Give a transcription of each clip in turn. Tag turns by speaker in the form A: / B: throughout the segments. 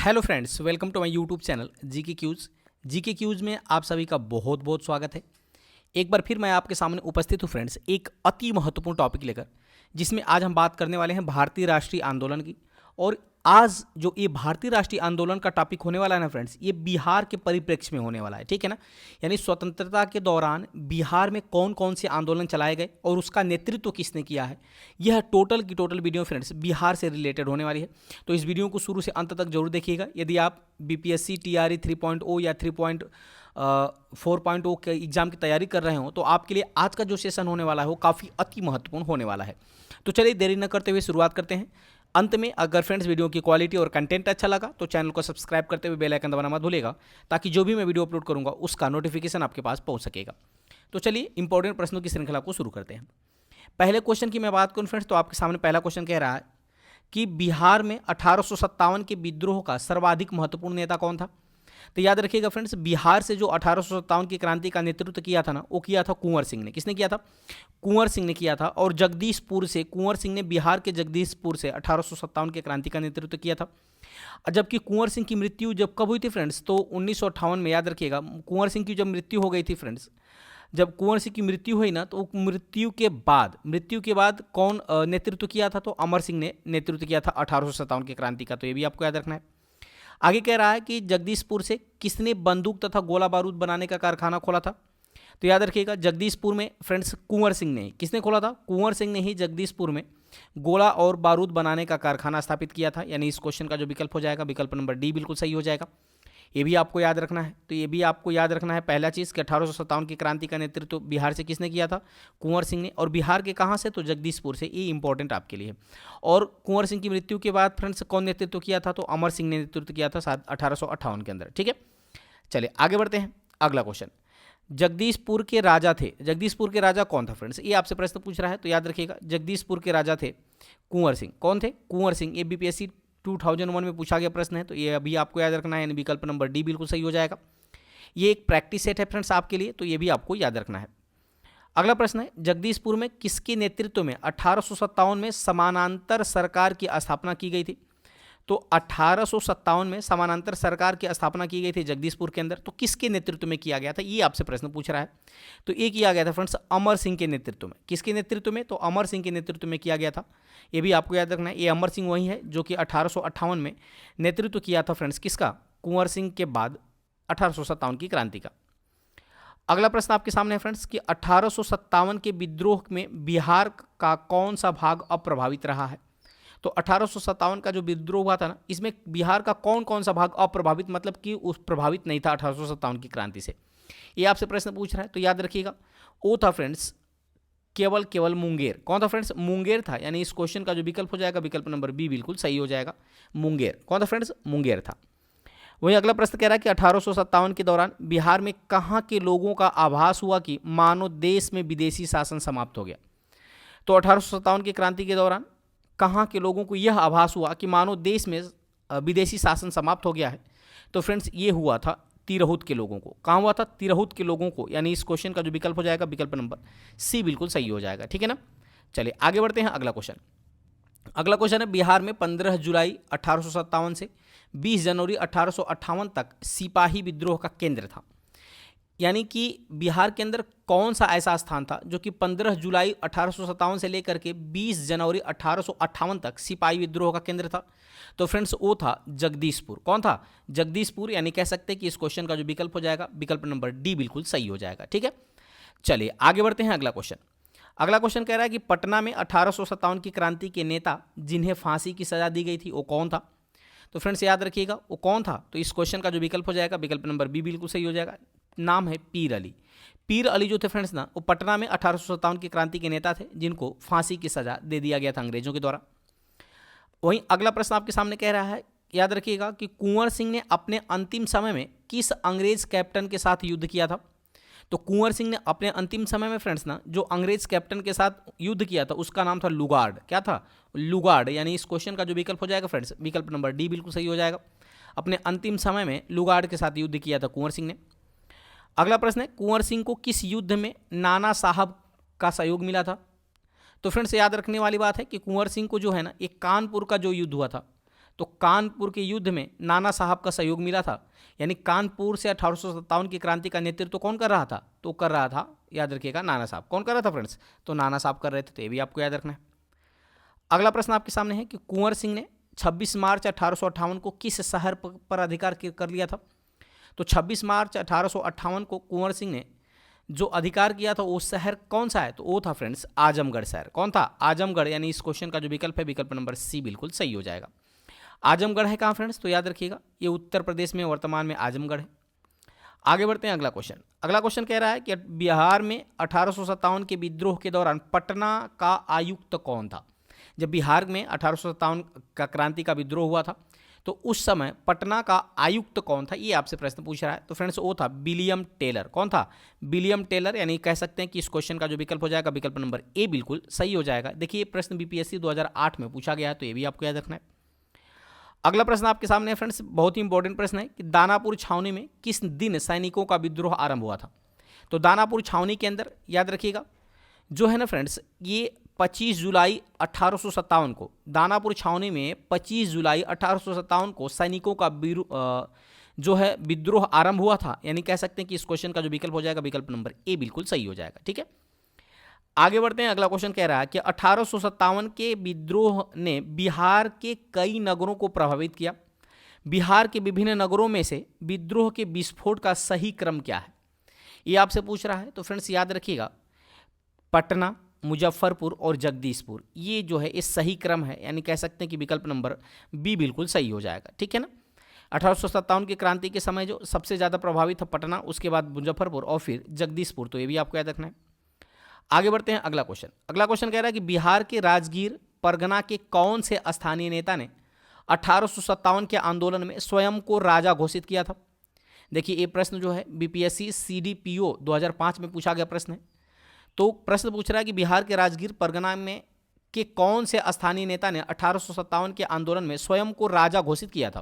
A: Hello friends, welcome to my YouTube channel GK quiz में आप सभी का बहुत बहुत स्वागत है। एक बार फिर मैं आपके सामने उपस्थित हूँ फ्रेंड्स, एक अति महत्वपूर्ण टॉपिक लेकर, जिसमें आज हम बात करने वाले हैं भारतीय राष्ट्रीय आंदोलन की। और आज जो ये भारतीय राष्ट्रीय आंदोलन का टॉपिक होने वाला है ना फ्रेंड्स, ये बिहार के परिप्रेक्ष्य में होने वाला है, ठीक है ना। यानी स्वतंत्रता के दौरान बिहार में कौन कौन से आंदोलन चलाए गए और उसका नेतृत्व किसने किया है, यह टोटल की टोटल वीडियो फ्रेंड्स बिहार से रिलेटेड होने वाली है। तो इस वीडियो को शुरू से अंत तक जरूर देखिएगा। यदि आप बीपीएससी टीआरई 3.0 या 4.0 के एग्जाम की तैयारी कर रहे हो तो आपके लिए आज का जो सेशन होने वाला है वो काफ़ी अति महत्वपूर्ण होने वाला है। तो चलिए देरी न करते हुए शुरुआत करते हैं। अंत में अगर फ्रेंड्स वीडियो की क्वालिटी और कंटेंट अच्छा लगा तो चैनल को सब्सक्राइब करते हुए बेल आइकन दबाना मत भूलिएगा, ताकि जो भी मैं वीडियो अपलोड करूंगा उसका नोटिफिकेशन आपके पास पहुंच सकेगा। तो चलिए इंपॉर्टेंट प्रश्नों की श्रृंखला को शुरू करते हैं। पहले क्वेश्चन की मैं बात करूं फ्रेंड्स, तो आपके सामने पहला क्वेश्चन कह रहा है कि बिहार में 1857 के विद्रोह का सर्वाधिक महत्वपूर्ण नेता कौन था। तो याद रखिएगा फ्रेंड्स, बिहार से जो 1857 की क्रांति का नेतृत्व किया था ना, वो किया था कुंवर सिंह ने। किसने किया था? कुंवर सिंह ने किया था। और जगदीशपुर से कुंवर सिंह ने बिहार के जगदीशपुर से 1857 की क्रांति का नेतृत्व किया था। जबकि कुंवर सिंह की मृत्यु जब कब हुई थी फ्रेंड्स, तो 1958 में। याद रखिएगा, कुंवर सिंह की जब मृत्यु हो गई थी फ्रेंड्स, जब कुंवर सिंह की मृत्यु हुई ना, तो मृत्यु के बाद कौन नेतृत्व किया था? तो अमर सिंह ने नेतृत्व किया था 1857 की क्रांति का। तो ये भी आपको याद रखना है। आगे कह रहा है कि जगदीशपुर से किसने बंदूक तथा गोला बारूद बनाने का कारखाना खोला था। तो याद रखिएगा, जगदीशपुर में फ्रेंड्स कुंवर सिंह ने। किसने खोला था? कुंवर सिंह ने ही जगदीशपुर में गोला और बारूद बनाने का कारखाना स्थापित किया था। यानी इस क्वेश्चन का जो विकल्प हो जाएगा, विकल्प नंबर डी बिल्कुल सही हो जाएगा। ये भी आपको याद रखना है। तो ये भी आपको याद रखना है पहला चीज़ कि 1857 की क्रांति का नेतृत्व बिहार से किसने किया था? कुंवर सिंह ने। और बिहार के कहाँ से? तो जगदीशपुर से। ये इंपॉर्टेंट आपके लिए है। और कुंवर सिंह की मृत्यु के बाद फ्रेंड्स कौन नेतृत्व किया था? तो अमर सिंह ने नेतृत्व किया था 1858 के अंदर, ठीक है। चलिए आगे बढ़ते हैं। अगला क्वेश्चन, जगदीशपुर के राजा थे। जगदीशपुर के राजा कौन था फ्रेंड्स? ये आपसे प्रश्न पूछ रहा है। तो याद रखिएगा, जगदीशपुर के राजा थे कुंवर सिंह। कौन थे? कुंवर सिंह। ये बीपीएससी 2001 में पूछा गया प्रश्न है, तो ये अभी आपको याद रखना है। यानी विकल्प नंबर डी बिल्कुल सही हो जाएगा। ये एक प्रैक्टिस सेट है फ्रेंड्स आपके लिए, तो ये भी आपको याद रखना है। अगला प्रश्न है, जगदीशपुर में किसके नेतृत्व में 1857 में समानांतर सरकार की स्थापना की गई थी? तो 1857 में समानांतर सरकार की स्थापना की गई थी जगदीशपुर के अंदर। तो किसके नेतृत्व में किया गया था, ये आपसे प्रश्न पूछ रहा है। तो ये किया गया था फ्रेंड्स अमर सिंह के नेतृत्व में। किसके नेतृत्व में? तो अमर सिंह के नेतृत्व में किया गया था। ये भी आपको याद रखना है। ये अमर सिंह वही है जो कि 1858 में नेतृत्व किया था फ्रेंड्स, किसका? कुंवर सिंह के बाद 1857 की क्रांति का। अगला प्रश्न आपके सामने है फ्रेंड्स कि 1857 के विद्रोह में बिहार का कौन सा भाग अप्रभावित रहा है। तो 1857 का जो विद्रोह हुआ था ना, इसमें बिहार का कौन कौन सा भाग अप्रभावित, मतलब कि उस प्रभावित नहीं था 1857 की क्रांति से। ये आपसे प्रश्न पूछ रहा है। तो याद रखिएगा, वो था फ्रेंड्स केवल मुंगेर। कौन था फ्रेंड्स? मुंगेर था। यानी इस क्वेश्चन का जो विकल्प हो जाएगा, विकल्प नंबर बी बिल्कुल सही हो जाएगा। मुंगेर। कौन था फ्रेंड्स? मुंगेर था। वहीं अगला प्रश्न कह रहा है कि 1857 के दौरान बिहार में कहाँ के लोगों का आभास हुआ कि मानो देश में विदेशी शासन समाप्त हो गया। तो 1857 की क्रांति के दौरान कहाँ के लोगों को यह आभास हुआ कि मानो देश में विदेशी शासन समाप्त हो गया है। तो फ्रेंड्स ये हुआ था तिरहुत के लोगों को। कहाँ हुआ था? तिरहुत के लोगों को। यानी इस क्वेश्चन का जो विकल्प हो जाएगा, विकल्प नंबर सी बिल्कुल सही हो जाएगा, ठीक है ना। चलिए आगे बढ़ते हैं। अगला क्वेश्चन है, बिहार में 15 जुलाई 1857 से 20 जनवरी 1858 तक सिपाही विद्रोह का केंद्र था। यानी कि बिहार के अंदर कौन सा ऐसा स्थान था जो कि 15 जुलाई 1857 से लेकर के 20 जनवरी 1858 तक सिपाही विद्रोह का केंद्र था। तो फ्रेंड्स वो था जगदीशपुर। कौन था? जगदीशपुर। यानी कह सकते हैं कि इस क्वेश्चन का जो विकल्प हो जाएगा, विकल्प नंबर डी बिल्कुल सही हो जाएगा, ठीक है। चलिए आगे बढ़ते हैं। अगला क्वेश्चन कह रहा है कि पटना में 1857 की क्रांति के नेता जिन्हें फांसी की सजा दी गई थी वो कौन था। तो फ्रेंड्स याद रखिएगा वो कौन था। तो इस क्वेश्चन का जो विकल्प हो जाएगा, विकल्प नंबर बी बिल्कुल सही हो जाएगा। नाम है पीर अली। पीर अली जो थे फ्रेंड्स ना, वो पटना में 1857 की क्रांति के नेता थे जिनको फांसी की सजा दे दिया गया था अंग्रेजों के द्वारा। वहीं अगला प्रश्न आपके सामने कह रहा है, याद रखिएगा कि कुंवर सिंह ने अपने अंतिम समय में किस अंग्रेज कैप्टन के साथ युद्ध किया था। तो कुंवर सिंह ने अपने अंतिम समय में फ्रेंड्स ना जो अंग्रेज कैप्टन के साथ युद्ध किया था उसका नाम था लुगार्ड। क्या था? लुगार्ड। यानी इस क्वेश्चन का जो विकल्प हो जाएगा फ्रेंड्स, विकल्प नंबर डी बिल्कुल सही हो जाएगा। अपने अंतिम समय में लुगार्ड के साथ युद्ध किया था कुंवर सिंह ने। अगला प्रश्न है, कुंवर सिंह को किस युद्ध में नाना साहब का सहयोग मिला था। तो फ्रेंड्स याद रखने वाली बात है कि कुंवर सिंह को जो है ना, एक कानपुर का जो युद्ध हुआ था, तो कानपुर के युद्ध में नाना साहब का सहयोग मिला था, यानी कानपुर से 1857 की क्रांति का नेतृत्व कौन कर रहा था? तो कर रहा था, याद रखिएगा, नाना साहब। कौन कर रहा था फ्रेंड्स? तो नाना साहब कर रहे थे, तो ये भी आपको याद रखना है। अगला प्रश्न आपके सामने है कि कुंवर सिंह ने 26 मार्च 1858 को किस शहर पर अधिकार कर लिया था? तो 26 मार्च 1858 को कुंवर सिंह ने जो अधिकार किया था वो शहर कौन सा है? तो वो था फ्रेंड्स आजमगढ़ शहर। कौन था? आजमगढ़, यानी इस क्वेश्चन का जो विकल्प है विकल्प नंबर सी बिल्कुल सही हो जाएगा। आजमगढ़ है कहाँ फ्रेंड्स? तो याद रखिएगा ये उत्तर प्रदेश में वर्तमान में आजमगढ़ है। आगे बढ़ते हैं अगला क्वेश्चन। अगला क्वेश्चन कह रहा है कि बिहार में 1857 के विद्रोह के दौरान पटना का आयुक्त कौन था? जब बिहार में 1857 का क्रांति का विद्रोह हुआ था तो उस समय पटना का आयुक्त कौन था, ये आपसे प्रश्न पूछ रहा है। तो फ्रेंड्स वो था विलियम टेलर। कौन था? विलियम टेलर, यानी कह सकते हैं कि इस क्वेश्चन का जो विकल्प हो जाएगा विकल्प नंबर ए बिल्कुल सही हो जाएगा। देखिए ये प्रश्न बीपीएससी 2008 में पूछा गया है, तो ये भी आपको याद रखना है। अगला प्रश्न आपके सामने है फ्रेंड्स, बहुत ही इंपॉर्टेंट प्रश्न है कि दानापुर छावनी में किस दिन सैनिकों का विद्रोह आरंभ हुआ था? तो दानापुर छावनी के अंदर याद रखिएगा जो है ना फ्रेंड्स, ये 25 जुलाई 1857 को दानापुर छावनी में 25 जुलाई 1857 को सैनिकों का जो है विद्रोह आरंभ हुआ था, यानी कह सकते हैं कि इस क्वेश्चन का जो विकल्प हो जाएगा विकल्प नंबर ए बिल्कुल सही हो जाएगा। ठीक है, आगे बढ़ते हैं। अगला क्वेश्चन कह रहा है कि 1857 के विद्रोह ने बिहार के कई नगरों को प्रभावित किया। बिहार के विभिन्न नगरों में से विद्रोह के विस्फोट का सही क्रम क्या है, ये आपसे पूछ रहा है। तो फ्रेंड्स याद रखिएगा पटना, मुजफ्फरपुर और जगदीशपुर, ये जो है इस सही क्रम है, यानी कह सकते हैं कि विकल्प नंबर बी बिल्कुल सही हो जाएगा। ठीक है ना, 1857 की क्रांति के समय जो सबसे ज़्यादा प्रभावित था पटना, उसके बाद मुजफ्फरपुर और फिर जगदीशपुर, तो ये भी आपको याद रखना है। आगे बढ़ते हैं अगला क्वेश्चन। अगला क्वेश्चन कह रहा है कि बिहार के राजगीर परगना के कौन से स्थानीय नेता ने 1857 के आंदोलन में स्वयं को राजा घोषित किया था? देखिए ये प्रश्न जो है बीपीएससी सीडीपीओ 2005 में पूछा गया प्रश्न है। तो प्रश्न पूछ रहा है कि बिहार के राजगीर परगना में के कौन से स्थानीय नेता ने 1857 के आंदोलन में स्वयं को राजा घोषित किया था?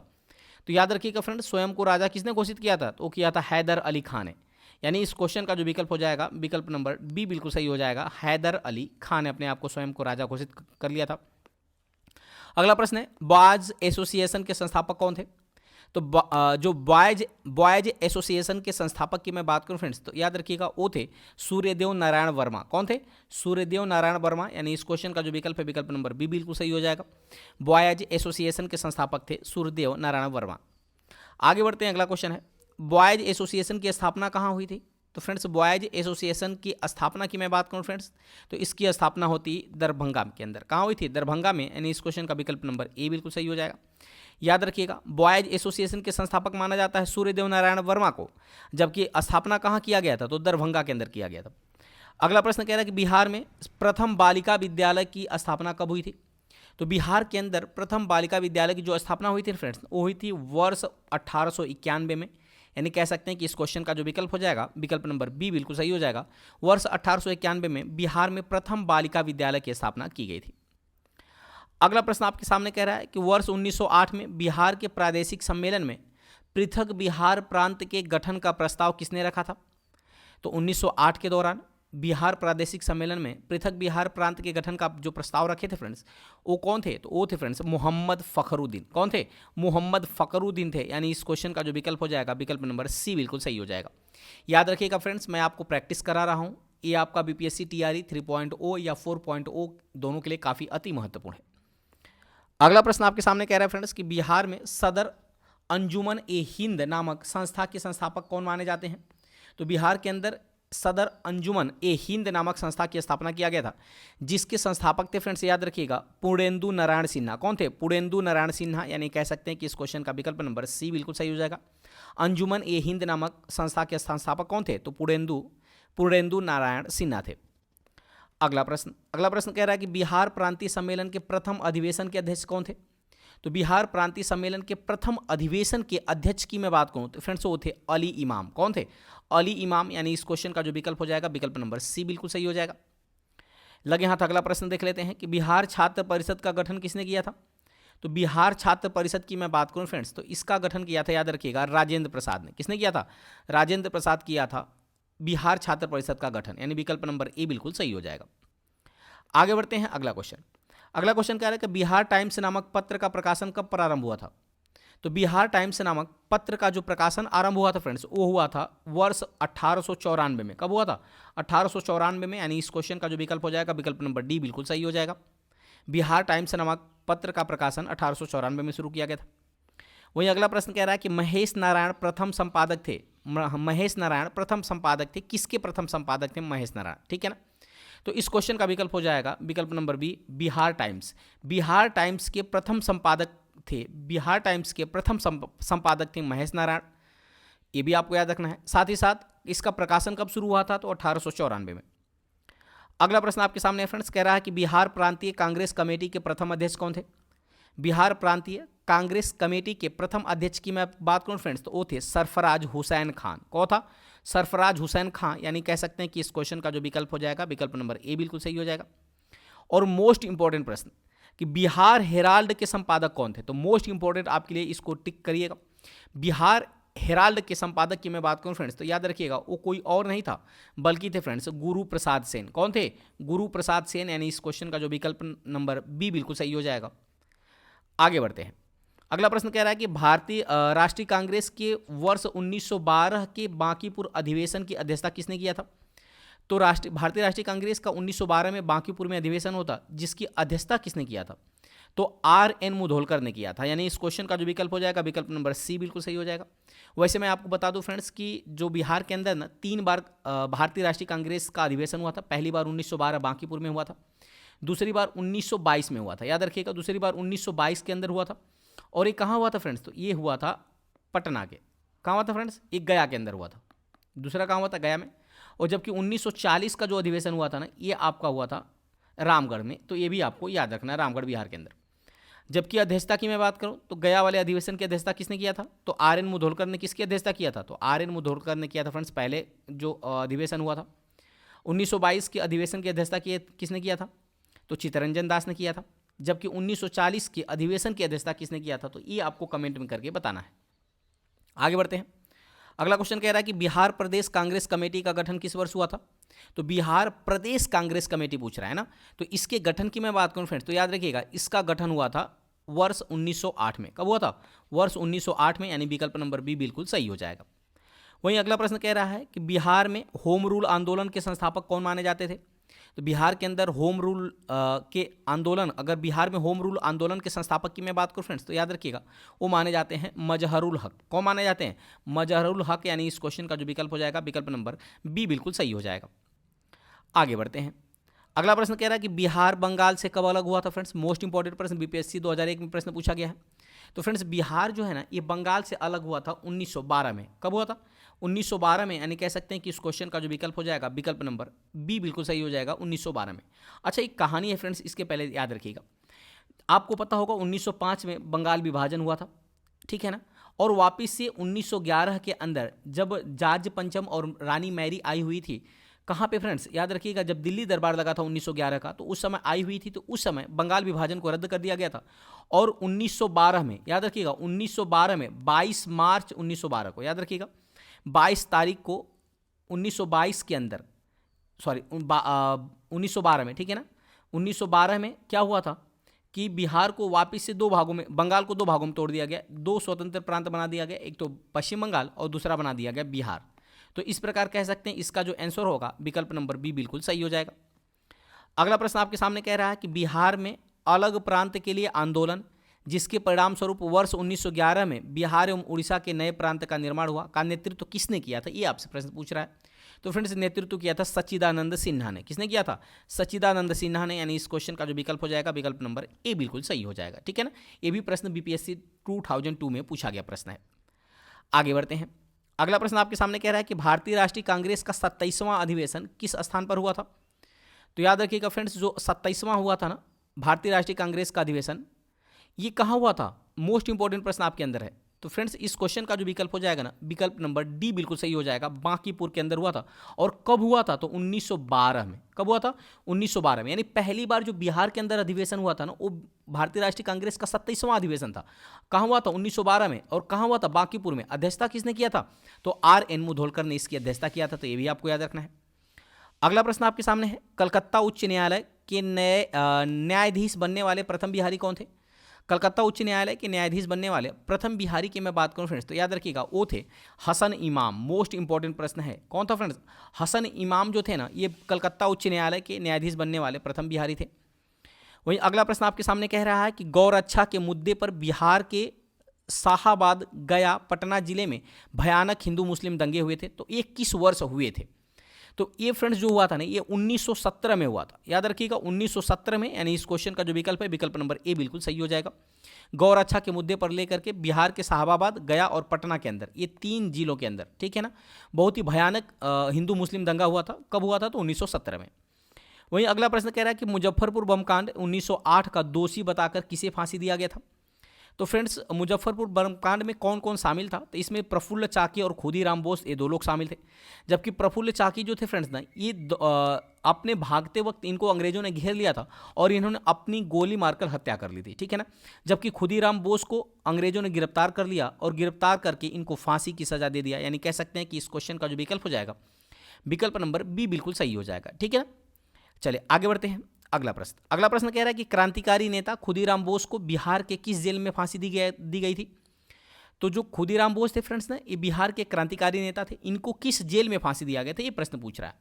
A: तो याद रखिएगा फ्रेंड, स्वयं को राजा किसने घोषित किया था? तो किया था हैदर अली खान ने, यानी इस क्वेश्चन का जो विकल्प हो जाएगा विकल्प नंबर बी बिल्कुल सही हो जाएगा। हैदर अली खान ने अपने आप को स्वयं को राजा घोषित कर लिया था। अगला प्रश्न है बॉयज एसोसिएशन के संस्थापक कौन थे? तो जो बॉयज एसोसिएशन के संस्थापक की मैं बात करूं फ्रेंड्स, तो याद रखिएगा वो थे सूर्यदेव नारायण वर्मा। कौन थे? सूर्यदेव नारायण वर्मा, यानी इस क्वेश्चन का जो विकल्प है विकल्प नंबर बी बिल्कुल सही हो जाएगा। बॉयज एसोसिएशन के संस्थापक थे सूर्यदेव नारायण वर्मा। आगे बढ़ते हैं, अगला क्वेश्चन है बॉयज एसोसिएशन की स्थापना कहाँ हुई थी? तो फ्रेंड्स बॉयज एसोसिएशन की स्थापना की मैं बात करूं फ्रेंड्स, तो इसकी स्थापना होती दरभंगा के अंदर। कहाँ हुई थी? दरभंगा में, यानी इस क्वेश्चन का विकल्प नंबर ए बिल्कुल सही हो जाएगा। याद रखिएगा बॉयज एसोसिएशन के संस्थापक माना जाता है सूर्यदेव नारायण वर्मा को, जबकि स्थापना कहाँ किया गया था? तो दरभंगा के अंदर किया गया था। अगला प्रश्न कह रहा है कि बिहार में प्रथम बालिका विद्यालय की स्थापना कब हुई थी? तो बिहार के अंदर प्रथम बालिका विद्यालय की जो स्थापना हुई थी फ्रेंड्स, वो हुई थी वर्ष 1891 में, यानी कह सकते हैं कि इस क्वेश्चन का जो विकल्प हो जाएगा विकल्प नंबर बी बिल्कुल सही हो जाएगा। वर्ष 1891 में बिहार में प्रथम बालिका विद्यालय की स्थापना की गई थी। अगला प्रश्न आपके सामने कह रहा है कि वर्ष 1908 में बिहार के प्रादेशिक सम्मेलन में पृथक बिहार प्रांत के गठन का प्रस्ताव किसने रखा था? तो 1908 के दौरान बिहार प्रादेशिक सम्मेलन में पृथक बिहार प्रांत के गठन का जो प्रस्ताव रखे थे फ्रेंड्स, वो कौन थे? तो वो थे फ्रेंड्स मोहम्मद फखरुद्दीन। कौन थे? मोहम्मद फखरुद्दीन थे, यानी इस क्वेश्चन का जो विकल्प हो जाएगा विकल्प नंबर सी बिल्कुल सही हो जाएगा। याद रखिएगा फ्रेंड्स, मैं आपको प्रैक्टिस करा रहा हूँ, ये आपका बीपीएससी टीआरई 3.0 या 4.0 दोनों के लिए काफ़ी अति महत्वपूर्ण है। अगला प्रश्न आपके सामने कह रहा है फ्रेंड्स कि बिहार में सदर अंजुमन ए हिंद नामक संस्था के संस्थापक कौन माने जाते हैं? तो बिहार के अंदर सदर अंजुमन ए हिंद नामक संस्था की स्थापना किया गया था, जिसके संस्थापक थे फ्रेंड्स याद रखिएगा पूर्णेंदु नारायण सिन्हा। कौन थे? पूर्णेंदु नारायण सिन्हा, यानी कह सकते हैं कि इस क्वेश्चन का विकल्प नंबर सी बिल्कुल सही हो जाएगा। अंजुमन ए हिंद नामक संस्था के संस्थापक कौन थे? तो पूर्णेंदु नारायण सिन्हा थे। अगला प्रश्न कह रहा है कि बिहार प्रांतीय सम्मेलन के प्रथम अधिवेशन के अध्यक्ष कौन थे? तो बिहार प्रांतीय सम्मेलन के प्रथम अधिवेशन के अध्यक्ष की मैं बात करूं तो फ्रेंड्स वो थे अली इमाम। कौन थे? अली इमाम, यानी इस क्वेश्चन का जो विकल्प हो जाएगा विकल्प नंबर सी बिल्कुल सही हो जाएगा। लगे हाथ अगला प्रश्न देख लेते हैं कि बिहार छात्र परिषद का गठन किसने किया था? तो बिहार छात्र परिषद की मैं बात करूं फ्रेंड्स, तो इसका गठन किया था याद रखिएगा राजेंद्र प्रसाद ने। किसने किया था? राजेंद्र प्रसाद किया था बिहार छात्र परिषद का गठन, यानी विकल्प नंबर ए बिल्कुल सही हो जाएगा। आगे बढ़ते हैं, अगला क्वेश्चन। अगला क्वेश्चन कह रहा है कि बिहार टाइम्स नामक पत्र का प्रकाशन कब प्रारंभ हुआ था? तो बिहार टाइम्स नामक पत्र का जो प्रकाशन आरंभ हुआ था फ्रेंड्स, वो हुआ था वर्ष 1894 में। कब हुआ था? 1894 में, यानी इस क्वेश्चन का जो विकल्प हो जाएगा विकल्प नंबर डी बिल्कुल सही हो जाएगा। बिहार टाइम्स नामक पत्र का प्रकाशन 1894 में शुरू किया गया था। वहीं अगला प्रश्न कह रहा है कि महेश नारायण प्रथम संपादक थे। महेश नारायण प्रथम संपादक थे, किसके प्रथम संपादक थे महेश नारायण? ठीक है ना। तो इस क्वेश्चन का विकल्प हो जाएगा विकल्प number B, Bihar times. Bihar times के प्रथम संपादक थे, बिहार टाइम्स के प्रथम संपादक थे महेश नारायण। ये भी आपको याद रखना है। साथ ही साथ इसका प्रकाशन कब शुरू हुआ था? तो 1894 में। अगला प्रश्न आपके सामने है फ्रेंड्स, कह रहा है कि बिहार प्रांतीय कांग्रेस कमेटी के प्रथम अध्यक्ष कौन थे? बिहार प्रांतीय कांग्रेस कमेटी के प्रथम अध्यक्ष की मैं बात करूं फ्रेंड्स, तो वो थे सरफराज हुसैन खान। कौन था? सरफराज हुसैन खान। यानी कह सकते हैं कि इस क्वेश्चन का जो विकल्प हो जाएगा विकल्प नंबर ए बिल्कुल सही हो जाएगा। और मोस्ट इंपॉर्टेंट प्रश्न कि बिहार हेराल्ड के संपादक कौन थे? तो मोस्ट इंपॉर्टेंट आपके लिए इसको टिक करिएगा। बिहार हेराल्ड के संपादक की मैं बात करूं फ्रेंड्स, तो याद रखिएगा वो कोई और नहीं था बल्कि थे फ्रेंड्स गुरु प्रसाद सेन। कौन थे? गुरु प्रसाद सेन। यानी इस क्वेश्चन का जो विकल्प नंबर बी बिल्कुल सही हो जाएगा। आगे बढ़ते हैं। अगला प्रश्न कह रहा है कि भारतीय राष्ट्रीय कांग्रेस के वर्ष 1912 के बांकीपुर अधिवेशन की अध्यक्षता किसने किया था? तो भारतीय राष्ट्रीय कांग्रेस का 1912 में बांकीपुर में अधिवेशन होता, जिसकी अध्यक्षता किसने किया था? तो R.N. मुधोलकर ने किया था। यानी इस क्वेश्चन का जो विकल्प हो जाएगा विकल्प नंबर सी बिल्कुल सही हो जाएगा। वैसे मैं आपको बता दूं फ्रेंड्स कि जो बिहार के अंदर ना 3 बार भारतीय राष्ट्रीय कांग्रेस का अधिवेशन हुआ था। पहली बार 1912 बांकीपुर में हुआ था, दूसरी बार 1922 में हुआ था। याद रखिएगा, दूसरी बार 1922 के अंदर हुआ था। और ये कहाँ हुआ था फ्रेंड्स? तो ये हुआ था पटना के। कहाँ हुआ था फ्रेंड्स? एक गया के अंदर हुआ था। दूसरा कहाँ हुआ था? गया में। और जबकि 1940 का जो अधिवेशन हुआ था ना, ये आपका हुआ था रामगढ़ में। तो ये भी आपको याद रखना है, रामगढ़ बिहार के अंदर। जबकि अध्यक्षता की मैं बात करूं तो गया वाले अधिवेशन की अध्यक्षता किसने किया था? तो R.N. मुधोलकर ने किसकी अध्यक्षता किया था? तो R.N. मुधोलकर ने किया था फ्रेंड्स। पहले जो अधिवेशन हुआ था 1922 के अधिवेशन की अध्यक्षता किसने किया था? तो चित्तरंजन दास ने किया था। जबकि 1940 के अधिवेशन की अध्यक्षता किसने किया था? तो ये आपको कमेंट में करके बताना है। आगे बढ़ते हैं। अगला क्वेश्चन कह रहा है कि बिहार प्रदेश कांग्रेस कमेटी का गठन किस वर्ष हुआ था? तो बिहार प्रदेश कांग्रेस कमेटी पूछ रहा है ना, तो इसके गठन की मैं बात करूं फ्रेंड्स, तो याद रखिएगा इसका गठन हुआ था वर्ष 1908 में। कब हुआ था? वर्ष 1908 में। यानी विकल्प नंबर बी बिल्कुल सही हो जाएगा। वहीं अगला प्रश्न कह रहा है कि बिहार में होम रूल आंदोलन के संस्थापक कौन माने जाते थे? तो बिहार के अंदर होम रूल के आंदोलन, अगर बिहार में होम रूल आंदोलन के संस्थापक की मैं बात करूं फ्रेंड्स, तो याद रखिएगा वो माने जाते हैं मजहरुल हक। कौन माने जाते हैं? मजहरुल हक। यानी इस क्वेश्चन का जो विकल्प हो जाएगा विकल्प नंबर बी बिल्कुल सही हो जाएगा। आगे बढ़ते हैं। अगला प्रश्न कह रहा है कि बिहार बंगाल से कब अलग हुआ था फ्रेंड्स? मोस्ट इंपॉर्टेंट प्रश्न, बीपीएससी 2001 में प्रश्न पूछा गया है। तो फ्रेंड्स बिहार जो है ना, ये बंगाल से अलग हुआ था 1912 में। कब हुआ था? 1912 में। यानी कह सकते हैं कि इस क्वेश्चन का जो विकल्प हो जाएगा विकल्प नंबर बी बिल्कुल सही हो जाएगा, 1912 में। अच्छा, एक कहानी है फ्रेंड्स, इसके पहले याद रखिएगा। आपको पता होगा 1905 में बंगाल विभाजन हुआ था, ठीक है ना। और वापिस से 1911 के अंदर जब जॉर्ज पंचम और रानी मैरी आई हुई थी, कहाँ पे फ्रेंड्स? याद रखिएगा, जब दिल्ली दरबार लगा था 1911 का, तो उस समय आई हुई थी। तो उस समय बंगाल विभाजन को रद्द कर दिया गया था। और 1912 में, याद रखिएगा 1912 में 22 मार्च 1912 को, याद रखिएगा 22 तारीख को 1922 के अंदर, सॉरी 1912 में, ठीक है ना। 1912 में क्या हुआ था कि बिहार को वापस से 2 भागों में, बंगाल को 2 भागों में तोड़ दिया गया। 2 स्वतंत्र प्रांत बना दिया गया, एक तो पश्चिम बंगाल और दूसरा बना दिया गया बिहार। तो इस प्रकार कह सकते हैं इसका जो आंसर होगा विकल्प नंबर बी बिल्कुल सही हो जाएगा। अगला प्रश्न आपके सामने कह रहा है कि बिहार में अलग प्रांत के लिए आंदोलन, जिसके परिणाम स्वरूप वर्ष 1911 में बिहार एवं उड़ीसा के नए प्रांत का निर्माण हुआ, का नेतृत्व किसने किया था? ये आपसे प्रश्न पूछ रहा है। तो फ्रेंड्स नेतृत्व किया था सच्चिदानंद सिन्हा ने। किसने किया था? सच्चिदानंद सिन्हा ने। यानी इस क्वेश्चन का जो विकल्प हो जाएगा विकल्प नंबर ए बिल्कुल सही हो जाएगा, ठीक है ना। ये भी प्रश्न बीपीएससी 2002 में पूछा गया प्रश्न है। आगे बढ़ते हैं। अगला प्रश्न आपके सामने कह रहा है कि भारतीय राष्ट्रीय कांग्रेस का 27वां अधिवेशन किस स्थान पर हुआ था? तो याद रखिएगा फ्रेंड्स, जो 27वां हुआ था ना भारतीय राष्ट्रीय कांग्रेस का अधिवेशन, ये कहाँ हुआ था? मोस्ट इंपॉर्टेंट प्रश्न आपके अंदर है। तो फ्रेंड्स इस क्वेश्चन का जो विकल्प हो जाएगा ना विकल्प नंबर डी बिल्कुल सही हो जाएगा। बांकीपुर के अंदर हुआ था। और कब हुआ था? तो 1912 में। कब हुआ था? 1912 में। यानी पहली बार जो बिहार के अंदर अधिवेशन हुआ था ना, वो भारतीय राष्ट्रीय कांग्रेस का 27वां अधिवेशन था। कहाँ हुआ था? 1912 में। और कहाँ हुआ था? बांकीपुर में। अध्यक्षता किसने किया था? तो R.N. मुधोलकर ने इसकी अध्यक्षता किया था। तो ये भी आपको याद रखना है। अगला प्रश्न आपके सामने है, कलकत्ता उच्च न्यायालय के नए न्यायाधीश बनने वाले प्रथम बिहारी कौन थे? कलकत्ता उच्च न्यायालय के न्यायाधीश बनने वाले प्रथम बिहारी की मैं बात करूं फ्रेंड्स तो याद रखिएगा वो थे हसन इमाम। मोस्ट इंपॉर्टेंट प्रश्न है, कौन था फ्रेंड्स? हसन इमाम जो थे ना, ये कलकत्ता उच्च न्यायालय के न्यायाधीश बनने वाले प्रथम बिहारी थे। वहीं अगला प्रश्न आपके सामने कह रहा है कि गौरक्षा के मुद्दे पर बिहार के शाहाबाद, गया, पटना जिले में भयानक हिंदू मुस्लिम दंगे हुए थे, तो ये किस वर्ष हुए थे? तो ये फ्रेंड्स जो हुआ था ना, ये 1917 में हुआ था। याद रखिएगा 1917 में, यानी इस क्वेश्चन का जो विकल्प है विकल्प नंबर ए बिल्कुल सही हो जाएगा। गौरक्षा के मुद्दे पर लेकर के बिहार के शाहाबाद, गया और पटना के अंदर, ये 3 जिलों के अंदर, ठीक है ना, बहुत ही भयानक हिंदू मुस्लिम दंगा हुआ था। कब हुआ था? तो 1917 में। वहीं अगला प्रश्न कह रहा है कि मुजफ्फरपुर बम कांड 1908 का दोषी बताकर किसे फांसी दिया गया था? तो फ्रेंड्स मुजफ्फरपुर बम कांड में कौन कौन शामिल था? तो इसमें प्रफुल्ल चाकी और खुदीराम बोस, ये 2 लोग शामिल थे। जबकि प्रफुल्ल चाकी जो थे फ्रेंड्स ना, ये अपने भागते वक्त इनको अंग्रेजों ने घेर लिया था और इन्होंने अपनी गोली मारकर हत्या कर ली थी, ठीक है ना। जबकि खुदीराम बोस को अंग्रेजों ने गिरफ्तार कर लिया और गिरफ्तार करके इनको फांसी की सजा दे दिया। यानी कह सकते हैं कि इस क्वेश्चन का जो विकल्प हो जाएगा विकल्प नंबर बी बिल्कुल सही हो जाएगा, ठीक है ना। चलिए आगे बढ़ते हैं। अगला प्रश्न कह रहा है कि क्रांतिकारी नेता खुदीराम बोस को बिहार के किस जेल में फांसी दी गई थी? तो जो खुदीराम बोस थे फ्रेंड्स ना, ये बिहार के क्रांतिकारी नेता थे। इनको किस जेल में फांसी दिया गया था, ये प्रश्न पूछ रहा है।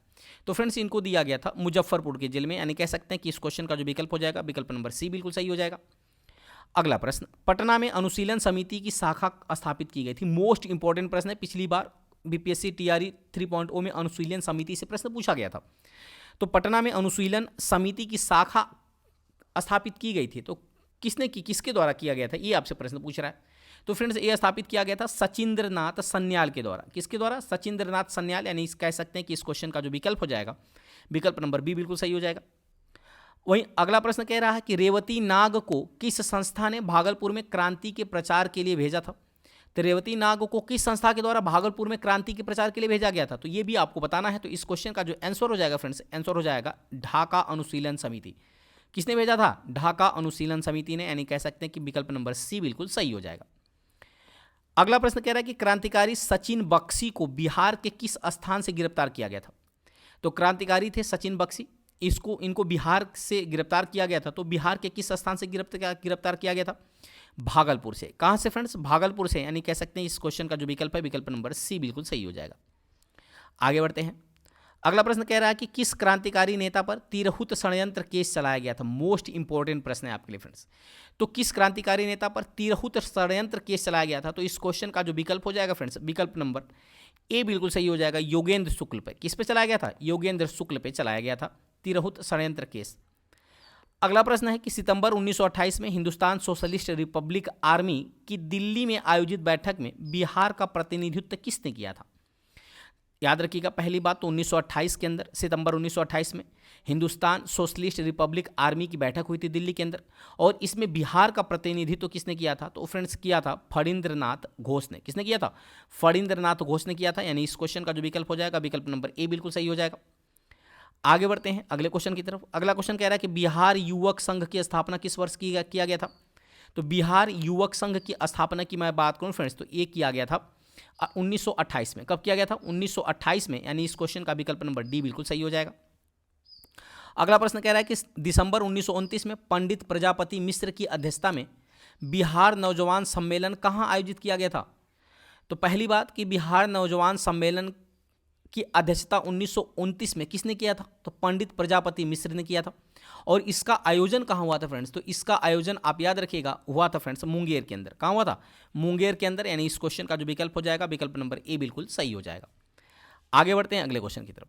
A: तो फ्रेंड्स इनको दिया गया था मुजफ्फरपुर के जेल में। यानी कह सकते हैं कि इस क्वेश्चन का जो विकल्प हो जाएगा विकल्प नंबर सी बिल्कुल सही हो जाएगा। अगला प्रश्न, पटना में अनुशीलन समिति की शाखा स्थापित की गई थी। मोस्ट इंपॉर्टेंट प्रश्न है, पिछली बार बीपीएससी टीआरई 3.0 में अनुशीलन समिति से प्रश्न पूछा गया था। तो पटना में अनुशीलन समिति की शाखा स्थापित की गई थी, तो किसने की, किसके द्वारा किया गया था, ये आपसे प्रश्न पूछ रहा है। तो फ्रेंड्स ये स्थापित किया गया था सचिंद्रनाथ सन्याल के द्वारा। किसके द्वारा? सचिंद्रनाथ सन्याल। यानी कह सकते हैं कि इस क्वेश्चन का जो विकल्प हो जाएगा विकल्प नंबर बी बिल्कुल सही हो जाएगा। वहीं अगला प्रश्न कह रहा है कि रेवती नाग को किस संस्था ने भागलपुर में क्रांति के प्रचार के लिए भेजा था? तो रेवती नाग को किस संस्था के द्वारा भागलपुर में क्रांति के प्रचार के लिए भेजा गया था? तो ये भी आपको बताना है। तो इस क्वेश्चन का जो आंसर हो जाएगा फ्रेंड्स, आंसर हो जाएगा ढाका अनुशीलन समिति। किसने भेजा था? ढाका अनुशीलन समिति ने। यानी कह सकते हैं कि विकल्प नंबर सी बिल्कुल सही हो जाएगा। अगला प्रश्न कह रहा है कि क्रांतिकारी सचिन बख्शी को बिहार के किस स्थान से गिरफ्तार किया गया था? तो क्रांतिकारी थे सचिन बख्शी, इनको बिहार से गिरफ्तार किया गया था। तो बिहार के किस स्थान से गिरफ्तार किया गया था? भागलपुर से। कहां से फ्रेंड्स? भागलपुर से। यानी कह सकते हैं इस क्वेश्चन का जो विकल्प है विकल्प नंबर सी बिल्कुल सही हो जाएगा। आगे बढ़ते हैं। अगला प्रश्न कह रहा है कि किस क्रांतिकारी नेता पर तिरहुत षड्यंत्र केस चलाया गया था? मोस्ट इंपॉर्टेंट प्रश्न है आपके लिए फ्रेंड्स। तो किस क्रांतिकारी नेता पर तिरहुत षड्यंत्र केस चलाया गया था? तो इस क्वेश्चन का जो विकल्प हो जाएगा फ्रेंड्स विकल्प नंबर ए बिल्कुल सही हो जाएगा। योगेंद्र शुक्ल पे। किस पे चलाया गया था? योगेंद्र शुक्ल पे चलाया गया था तिरहुत षड्यंत्र केस। अगला प्रश्न है कि सितंबर 1928 में हिंदुस्तान सोशलिस्ट रिपब्लिक आर्मी की दिल्ली में आयोजित बैठक में बिहार का प्रतिनिधित्व किसने किया था? याद रखिएगा पहली बात तो 1928 के अंदर, सितंबर 1928 में हिंदुस्तान सोशलिस्ट रिपब्लिक आर्मी की बैठक हुई थी दिल्ली के अंदर, और इसमें बिहार का प्रतिनिधित्व किसने किया था? तो फ्रेंड्स किया था फणींद्रनाथ घोष ने। किसने किया था? फणींद्रनाथ घोष ने किया था। यानी इस क्वेश्चन का जो विकल्प हो जाएगा विकल्प नंबर ए बिल्कुल सही हो जाएगा। आगे बढ़ते हैं अगले क्वेश्चन की तरफ। अगला क्वेश्चन कह रहा है कि बिहार युवक संघ की स्थापना किस वर्ष किया गया था? तो बिहार युवक संघ की स्थापना की मैं बात करूं फ्रेंड्स तो ये किया गया था 1928 में। कब किया गया था? 1928 में। यानी इस क्वेश्चन का विकल्प नंबर डी बिल्कुल सही हो जाएगा। अगला प्रश्न कह रहा है कि दिसंबर 1929 में पंडित प्रजापति मिश्र की अध्यक्षता में बिहार नौजवान सम्मेलन कहाँ आयोजित किया गया था? तो पहली बात कि बिहार नौजवान सम्मेलन की अध्यक्षता 1929 में किसने किया था? तो पंडित प्रजापति मिश्र ने किया था। और इसका आयोजन कहाँ हुआ था फ्रेंड्स? तो इसका आयोजन आप याद रखिएगा हुआ था फ्रेंड्स मुंगेर के अंदर। कहाँ हुआ था? मुंगेर के अंदर। यानी इस क्वेश्चन का जो विकल्प हो जाएगा विकल्प नंबर ए बिल्कुल सही हो जाएगा। आगे बढ़ते हैं अगले क्वेश्चन की तरफ।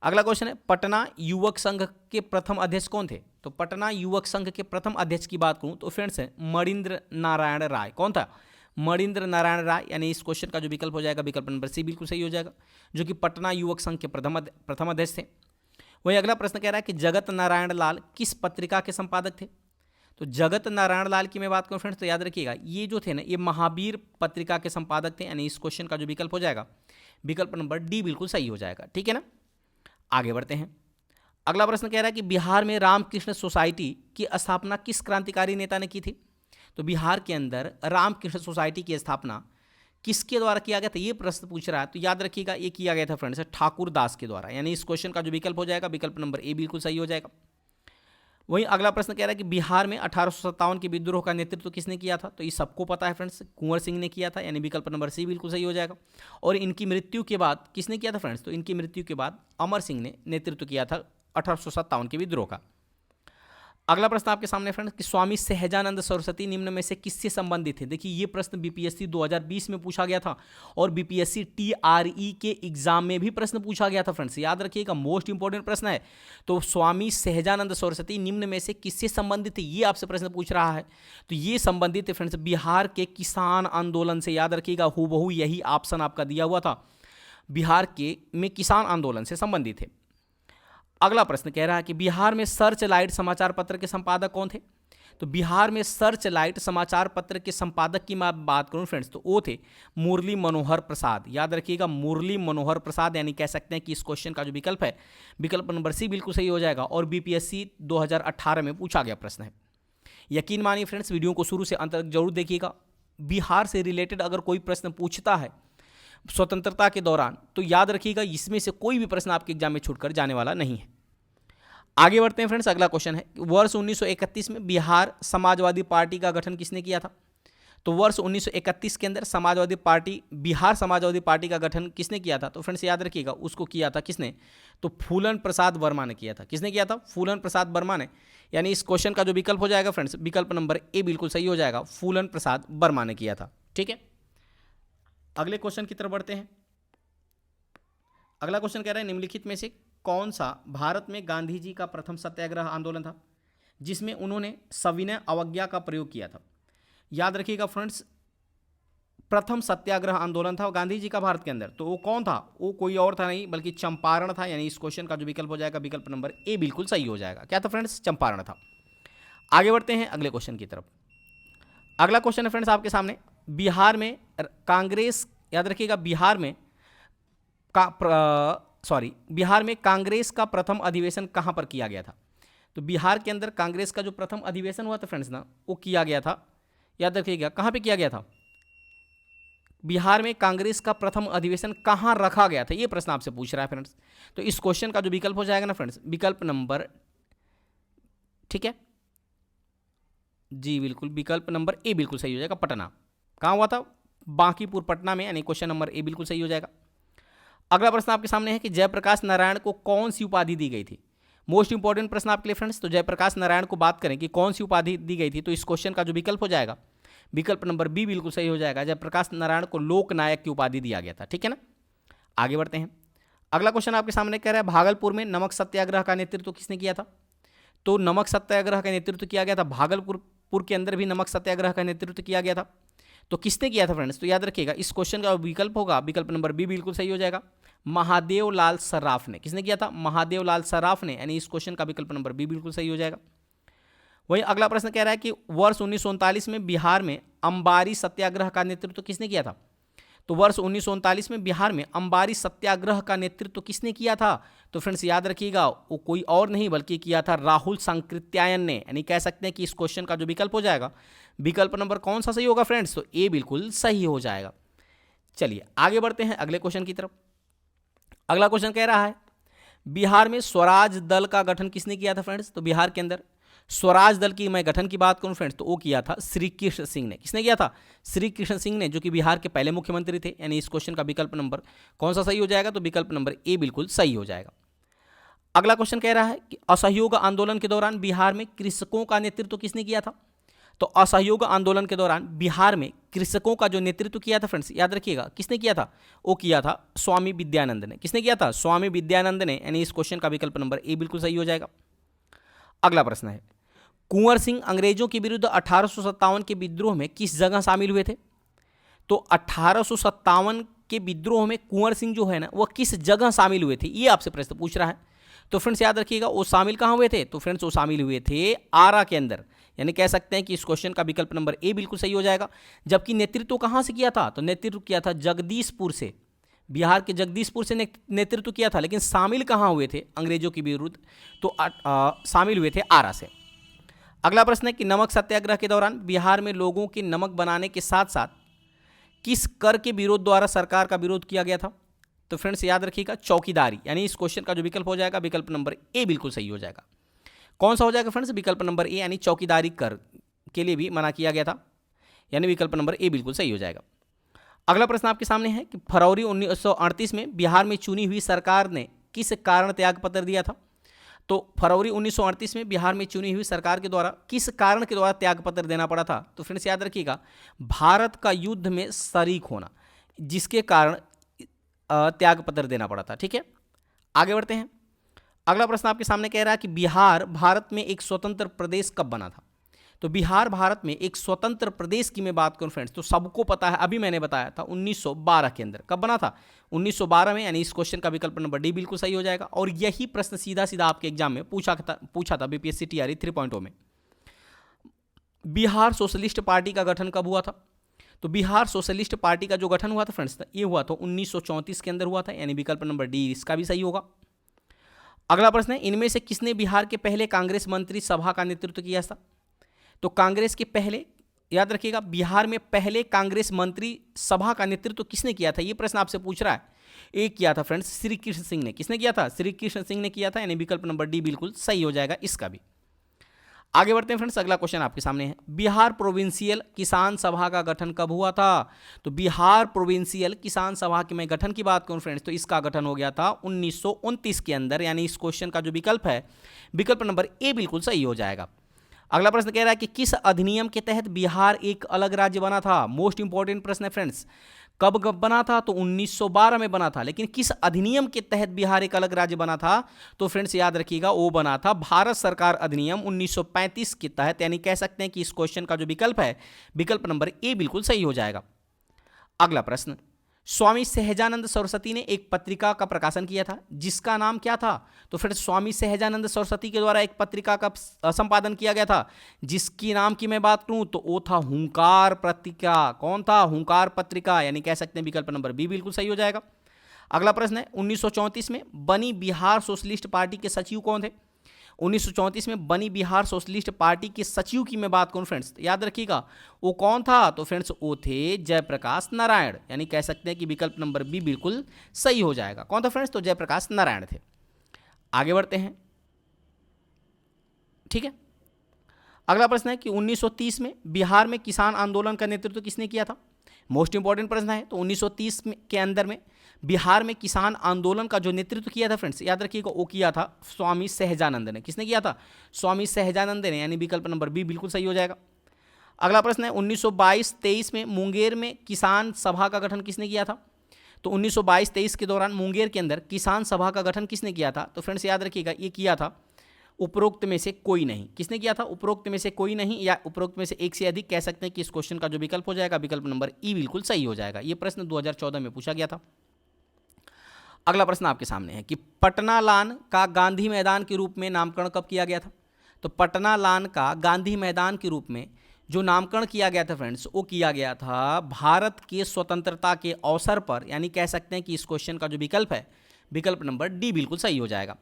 A: अगला क्वेश्चन है पटना युवक संघ के प्रथम अध्यक्ष कौन थे? तो पटना युवक संघ के प्रथम अध्यक्ष की बात करूं तो फ्रेंड्स है मणिंद्र नारायण राय। कौन था? मणिंद्र नारायण राय। यानी इस क्वेश्चन का जो विकल्प हो जाएगा विकल्प नंबर सी बिल्कुल सही हो जाएगा, जो कि पटना युवक संघ के प्रथम अध्यक्ष थे। वही अगला प्रश्न कह रहा है कि जगत नारायण लाल किस पत्रिका के संपादक थे? तो जगत नारायण लाल की मैं बात करूं फ्रेंड्स तो याद रखिएगा ये जो थे ना ये महावीर पत्रिका के संपादक थे। यानी इस क्वेश्चन का जो विकल्प हो जाएगा विकल्प नंबर डी बिल्कुल सही हो जाएगा। ठीक है ना। आगे बढ़ते हैं। अगला प्रश्न कह रहा है कि बिहार में रामकृष्ण सोसाइटी की स्थापना किस क्रांतिकारी नेता ने की थी? तो बिहार के अंदर रामकृष्ण सोसाइटी की स्थापना किसके द्वारा किया गया था? ये प्रश्न पूछ रहा है। तो याद रखिएगा ये किया गया था फ्रेंड्स ठाकुर दास के द्वारा। यानी इस क्वेश्चन का जो विकल्प हो जाएगा विकल्प नंबर ए बिल्कुल सही हो जाएगा। वहीं अगला प्रश्न कह रहा है कि बिहार में 1857 के विद्रोह का नेतृत्व किसने किया था? तो ये सबको पता है फ्रेंड्स, कुंवर सिंह ने किया था, यानी विकल्प नंबर सी बिल्कुल सही हो जाएगा। और इनकी मृत्यु के बाद किसने किया था फ्रेंड्स? तो इनकी मृत्यु के बाद अमर सिंह ने नेतृत्व किया था 1857 के विद्रोह का। अगला प्रश्न आपके सामने फ्रेंड्स कि स्वामी सहजानंद सरस्वती निम्न में से किससे संबंधित है? देखिए ये प्रश्न बीपीएससी 2020 में पूछा गया था और बीपीएससी टीआरई के एग्जाम में भी प्रश्न पूछा गया था फ्रेंड्स, याद रखिएगा, मोस्ट इंपॉर्टेंट प्रश्न है। तो स्वामी सहजानंद सरस्वती निम्न में से किससे संबंधित है, ये आपसे प्रश्न पूछ रहा है। तो ये संबंधित है फ्रेंड्स बिहार के किसान आंदोलन से, याद रखिएगा, हूबहू यही ऑप्शन आपका दिया हुआ था, बिहार के में किसान आंदोलन से संबंधित है। अगला प्रश्न कह रहा है कि बिहार में सर्च लाइट समाचार पत्र के संपादक कौन थे? तो बिहार में सर्च लाइट समाचार पत्र के संपादक की मैं बात करूं फ्रेंड्स तो वो थे मुरली मनोहर प्रसाद, याद रखिएगा, मुरली मनोहर प्रसाद, यानी कह सकते हैं कि इस क्वेश्चन का जो विकल्प है विकल्प नंबर सी बिल्कुल सही हो जाएगा और बीपीएससी 2018 में पूछा गया प्रश्न है। यकीन मानिए फ्रेंड्स, वीडियो को शुरू से अंत तक जरूर देखिएगा। बिहार से रिलेटेड अगर कोई प्रश्न पूछता है स्वतंत्रता के दौरान तो याद रखिएगा इसमें से कोई भी प्रश्न आपके एग्जाम में छूटकर जाने वाला नहीं है। आगे बढ़ते हैं फ्रेंड्स, अगला क्वेश्चन है वर्ष 1931 में बिहार समाजवादी पार्टी का गठन किसने किया था? तो वर्ष 1931 के अंदर समाजवादी पार्टी, बिहार समाजवादी पार्टी का गठन किसने किया था? तो फ्रेंड्स याद रखिएगा उसको किया था किसने? तो फूलन प्रसाद वर्मा ने किया था। किसने किया था? फूलन प्रसाद वर्मा ने, यानी इस क्वेश्चन का जो विकल्प हो जाएगा फ्रेंड्स विकल्प नंबर ए बिल्कुल सही हो जाएगा, फूलन प्रसाद वर्मा ने किया था। ठीक है, अगले क्वेश्चन की तरफ बढ़ते हैं। अगला क्वेश्चन कह रहा है निम्नलिखित में से कौन सा भारत में गांधी जी का प्रथम सत्याग्रह आंदोलन था जिसमें उन्होंने सविनय अवज्ञा का प्रयोग किया था? याद रखिएगा फ्रेंड्स, प्रथम सत्याग्रह आंदोलन था गांधी जी का भारत के अंदर, तो वो कौन था? वो कोई और था नहीं बल्कि चंपारण था, यानी इस क्वेश्चन का जो विकल्प हो जाएगा विकल्प नंबर ए बिल्कुल सही हो जाएगा। क्या था फ्रेंड्स? चंपारण था। आगे बढ़ते हैं अगले क्वेश्चन की तरफ। अगला क्वेश्चन है फ्रेंड्स आपके सामने, बिहार में कांग्रेस, याद रखिएगा, बिहार में कांग्रेस का प्रथम अधिवेशन कहां पर किया गया था? तो बिहार के अंदर कांग्रेस का जो प्रथम अधिवेशन हुआ था फ्रेंड्स ना, वो किया गया था, याद रखिएगा, कहां पे किया गया था? बिहार में कांग्रेस का प्रथम अधिवेशन कहां रखा गया था, ये प्रश्न आपसे पूछ रहा है फ्रेंड्स। तो इस क्वेश्चन का जो विकल्प हो जाएगा ना फ्रेंड्स विकल्प नंबर, ठीक है जी बिल्कुल, विकल्प नंबर ए बिल्कुल सही हो जाएगा, पटना। कहां हुआ था? बांकीपुर, पटना में, यानी क्वेश्चन नंबर ए बिल्कुल सही हो जाएगा। अगला प्रश्न आपके सामने है कि जयप्रकाश नारायण को कौन सी उपाधि दी गई थी? मोस्ट इंपॉर्टेंट प्रश्न आपके लिए फ्रेंड्स। तो जयप्रकाश नारायण को बात करें कि कौन सी उपाधि दी गई थी, तो इस क्वेश्चन का जो विकल्प हो जाएगा विकल्प नंबर बी बिल्कुल सही हो जाएगा, जयप्रकाश नारायण को लोकनायक की उपाधि दिया गया था। ठीक है ना, आगे बढ़ते हैं। अगला क्वेश्चन आपके सामने कह रहा है भागलपुर में नमक सत्याग्रह का नेतृत्व किसने किया था? तो नमक सत्याग्रह का नेतृत्व किया गया था, भागलपुर के अंदर भी नमक सत्याग्रह का नेतृत्व किया गया था। तो किसने किया था फ्रेंड्स? तो याद रखिएगा इस क्वेश्चन का विकल्प होगा विकल्प नंबर बी बिल्कुल सही हो जाएगा, महादेव लाल सराफ ने। किसने किया था? महादेव लाल सराफ ने, यानी इस क्वेश्चन का विकल्प नंबर बी बिल्कुल सही हो जाएगा। वहीं अगला प्रश्न कह रहा है कि वर्ष 1939 में बिहार में अंबारी सत्याग्रह का नेतृत्व किसने किया था? तो वर्ष 1939 में बिहार में अंबारी सत्याग्रह का नेतृत्व किसने किया था? तो फ्रेंड्स याद रखिएगा वो कोई और नहीं बल्कि किया था राहुल सांकृत्यायन ने, यानी कह सकते हैं कि इस क्वेश्चन का जो विकल्प हो जाएगा विकल्प नंबर कौन सा सही होगा फ्रेंड्स? तो ए बिल्कुल सही हो जाएगा। चलिए आगे बढ़ते हैं अगले क्वेश्चन की तरफ। अगला क्वेश्चन कह रहा है बिहार में स्वराज दल का गठन किसने किया था फ्रेंड्स? तो बिहार के अंदर स्वराज दल की मैं गठन की बात करूं फ्रेंड्स तो वो किया था श्री कृष्ण सिंह ने। किसने किया था? श्री कृष्ण सिंह ने, जो कि बिहार के पहले मुख्यमंत्री थे, यानी इस क्वेश्चन का विकल्प नंबर कौन सा सही हो जाएगा? तो विकल्प नंबर ए बिल्कुल सही हो जाएगा। अगला क्वेश्चन कह रहा है कि असहयोग आंदोलन के दौरान बिहार में कृषकों का नेतृत्व किसने किया था? तो असहयोग आंदोलन के दौरान बिहार में कृषकों का जो नेतृत्व किया था फ्रेंड्स याद रखिएगा किसने किया था? वो किया था स्वामी विद्यानंद ने। किसने किया था? स्वामी विद्यानंद ने, यानी इस क्वेश्चन का विकल्प नंबर ए बिल्कुल सही हो जाएगा। अगला प्रश्न है कुंवर सिंह अंग्रेजों के विरुद्ध 1857 के विद्रोह में किस जगह शामिल हुए थे? तो 1857 के विद्रोह में कुंवर सिंह जो है ना वो किस जगह शामिल हुए थे, ये आपसे प्रश्न पूछ रहा है। तो फ्रेंड्स याद रखिएगा वो शामिल कहाँ हुए थे? तो फ्रेंड्स वो शामिल हुए थे आरा के अंदर, यानी कह सकते हैं कि इस क्वेश्चन का विकल्प नंबर ए बिल्कुल सही हो जाएगा। जबकि नेतृत्व कहाँ से किया था? तो नेतृत्व किया था जगदीशपुर से, बिहार के जगदीशपुर से नेतृत्व किया था, लेकिन शामिल कहाँ हुए थे अंग्रेजों के विरुद्ध? तो शामिल हुए थे आरा से। अगला प्रश्न है कि नमक सत्याग्रह के दौरान बिहार में लोगों के नमक बनाने के साथ साथ किस कर के विरोध द्वारा सरकार का विरोध किया गया था? तो फ्रेंड्स याद रखिएगा चौकीदारी, यानी इस क्वेश्चन का जो विकल्प हो जाएगा विकल्प नंबर ए बिल्कुल सही हो जाएगा। कौन सा हो जाएगा फ्रेंड्स? विकल्प नंबर ए यानी चौकीदारी कर के लिए भी मना किया गया था, यानी विकल्प नंबर ए बिल्कुल सही हो जाएगा। अगला प्रश्न आपके सामने है कि फरवरी 1938 में बिहार में चुनी हुई सरकार ने किस कारण त्यागपत्र दिया था? तो फरवरी 1938 में बिहार में चुनी हुई सरकार के द्वारा किस कारण के द्वारा त्यागपत्र देना पड़ा था? तो फ्रेंड्स याद रखिएगा, भारत का युद्ध में शरीक होना, जिसके कारण त्यागपत्र देना पड़ा था। ठीक है, आगे बढ़ते हैं। अगला प्रश्न आपके सामने कह रहा है कि बिहार भारत में एक स्वतंत्र प्रदेश कब बना था? तो बिहार भारत में एक स्वतंत्र प्रदेश की मैं बात करूं फ्रेंड्स, तो सबको पता है, अभी मैंने बताया था 1912 के अंदर। कब बना था? 1912 में, यानी इस क्वेश्चन का विकल्प नंबर डी बिल्कुल सही हो जाएगा। और यही प्रश्न सीधा सीधा आपके एग्जाम में पूछा था बीपीएससी टीआरई 3.0 में। बिहार सोशलिस्ट पार्टी का गठन कब हुआ था? तो बिहार सोशलिस्ट पार्टी का जो गठन हुआ था फ्रेंड्स, ये हुआ था 1934 के अंदर हुआ था, यानी विकल्प नंबर डी इसका भी सही होगा। अगला प्रश्न है, इनमें से किसने बिहार के पहले कांग्रेस मंत्री सभा का नेतृत्व किया था? तो कांग्रेस के पहले, याद रखिएगा, बिहार में पहले कांग्रेस मंत्री सभा का नेतृत्व किसने किया था? ये प्रश्न आपसे पूछ रहा है। एक किया था फ्रेंड्स श्री कृष्ण सिंह ने। किसने किया था? श्री कृष्ण सिंह ने किया था, यानी विकल्प नंबर डी बिल्कुल सही हो जाएगा इसका भी। आगे बढ़ते हैं फ्रेंड्स, अगला क्वेश्चन आपके सामने है, बिहार प्रोविंशियल किसान सभा का गठन कब हुआ था? तो बिहार प्रोविंशियल किसान सभा के मैं गठन की बात करूं फ्रेंड्स, तो इसका गठन हो गया था 1929 के अंदर, यानी इस क्वेश्चन का जो विकल्प है, विकल्प नंबर ए बिल्कुल सही हो जाएगा। अगला प्रश्न कह रहा है कि किस अधिनियम के तहत बिहार एक अलग राज्य बना था? मोस्ट इंपॉर्टेंट प्रश्न है फ्रेंड्स। कब बना था? तो 1912 में बना था, लेकिन किस अधिनियम के तहत बिहार एक अलग राज्य बना था? तो फ्रेंड्स याद रखिएगा, वो बना था भारत सरकार अधिनियम 1935 के तहत, यानी कह सकते हैं कि इस क्वेश्चन का जो विकल्प है, विकल्प नंबर ए बिल्कुल सही हो जाएगा। अगला प्रश्न, स्वामी सहजानंद सरस्वती ने एक पत्रिका का प्रकाशन किया था, जिसका नाम क्या था? तो फिर स्वामी सहजानंद सरस्वती के द्वारा एक पत्रिका का संपादन किया गया था, जिसकी नाम की मैं बात करूं तो वो था हुंकार पत्रिका। कौन था? हुंकार पत्रिका, यानी कह सकते हैं विकल्प नंबर बी बिल्कुल सही हो जाएगा। अगला प्रश्न है, 1934 में बनी बिहार सोशलिस्ट पार्टी के सचिव कौन थे? 1934 में बनी बिहार सोशलिस्ट पार्टी के सचिव की मैं बात करूं फ्रेंड्स, याद रखिएगा वो कौन था? तो फ्रेंड्स वो थे जयप्रकाश नारायण, यानी कह सकते हैं कि विकल्प नंबर बी बिल्कुल सही हो जाएगा। कौन था फ्रेंड्स? तो जयप्रकाश नारायण थे। आगे बढ़ते हैं। ठीक है, अगला प्रश्न है कि 1930 में बिहार में किसान आंदोलन का नेतृत्व किसने किया था? मोस्ट इंपॉर्टेंट प्रश्न है। तो 1930 के अंदर में बिहार में किसान आंदोलन का जो नेतृत्व किया था फ्रेंड्स, याद रखिएगा वो किया था स्वामी सहजानंद ने। किसने किया था? स्वामी सहजानंद ने, यानी विकल्प नंबर बी बिल्कुल सही हो जाएगा। अगला प्रश्न है, 1922-23 में मुंगेर में किसान सभा का गठन किसने किया था? तो 1922-23 के दौरान मुंगेर के अंदर किसान सभा का गठन किसने किया था? तो फ्रेंड्स याद रखिएगा, ये किया था उपरोक्त में से कोई नहीं। किसने किया था? उपरोक्त में से कोई नहीं, या उपरोक्त में से एक से अधिक, कह सकते हैं कि इस क्वेश्चन का जो विकल्प हो जाएगा, विकल्प नंबर ई बिल्कुल सही हो जाएगा। ये प्रश्न 2014 में पूछा गया था। अगला प्रश्न आपके सामने है कि पटना लान का गांधी मैदान के रूप में नामकरण कब किया गया था? तो पटना लान का गांधी मैदान के रूप में जो नामकरण किया गया था फ्रेंड्स, वो किया गया था भारत के स्वतंत्रता के अवसर पर, यानी कह सकते हैं कि इस क्वेश्चन का जो विकल्प है, विकल्प नंबर डी बिल्कुल सही हो जाएगा।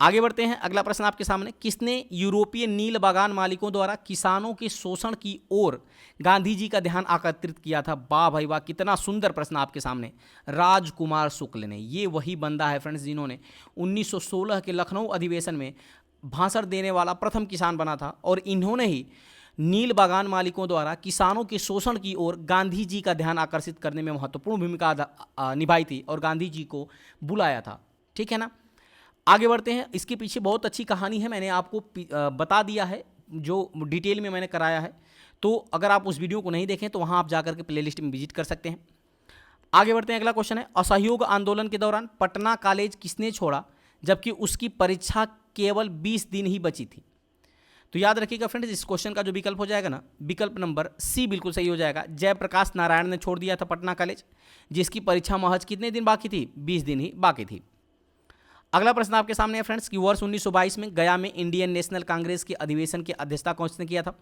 A: आगे बढ़ते हैं। अगला प्रश्न आपके सामने, किसने यूरोपीय नील बागान मालिकों द्वारा किसानों के शोषण की ओर गांधी जी का ध्यान आकर्षित किया था? वाह भाई वाह, कितना सुंदर प्रश्न आपके सामने। राजकुमार शुक्ल ने, ये वही बंदा है फ्रेंड्स जिन्होंने 1916 के लखनऊ अधिवेशन में भाषण देने वाला प्रथम किसान बना था, और इन्होंने ही नील बागान मालिकों द्वारा किसानों के शोषण की ओर गांधी जी का ध्यान आकर्षित करने में महत्वपूर्ण भूमिका निभाई थी और गांधी जी को बुलाया था। ठीक है ना। आगे बढ़ते हैं। इसके पीछे बहुत अच्छी कहानी है, मैंने आपको बता दिया है, जो डिटेल में मैंने कराया है, तो अगर आप उस वीडियो को नहीं देखें तो वहाँ आप जाकर के प्लेलिस्ट में विजिट कर सकते हैं। आगे बढ़ते हैं। अगला क्वेश्चन है, असहयोग आंदोलन के दौरान पटना कॉलेज किसने छोड़ा जबकि उसकी परीक्षा केवल 20 दिन ही बची थी? तो याद रखिएगा फ्रेंड्स, इस क्वेश्चन का जो विकल्प हो जाएगा ना, विकल्प नंबर सी बिल्कुल सही हो जाएगा। जयप्रकाश नारायण ने छोड़ दिया था पटना कॉलेज, जिसकी परीक्षा महज कितने दिन बाकी थी? 20 दिन ही बाकी थी। अगला प्रश्न आपके सामने है फ्रेंड्स कि वर्ष 1922 में गया में इंडियन नेशनल कांग्रेस के अधिवेशन की अध्यक्षता किसने किया था?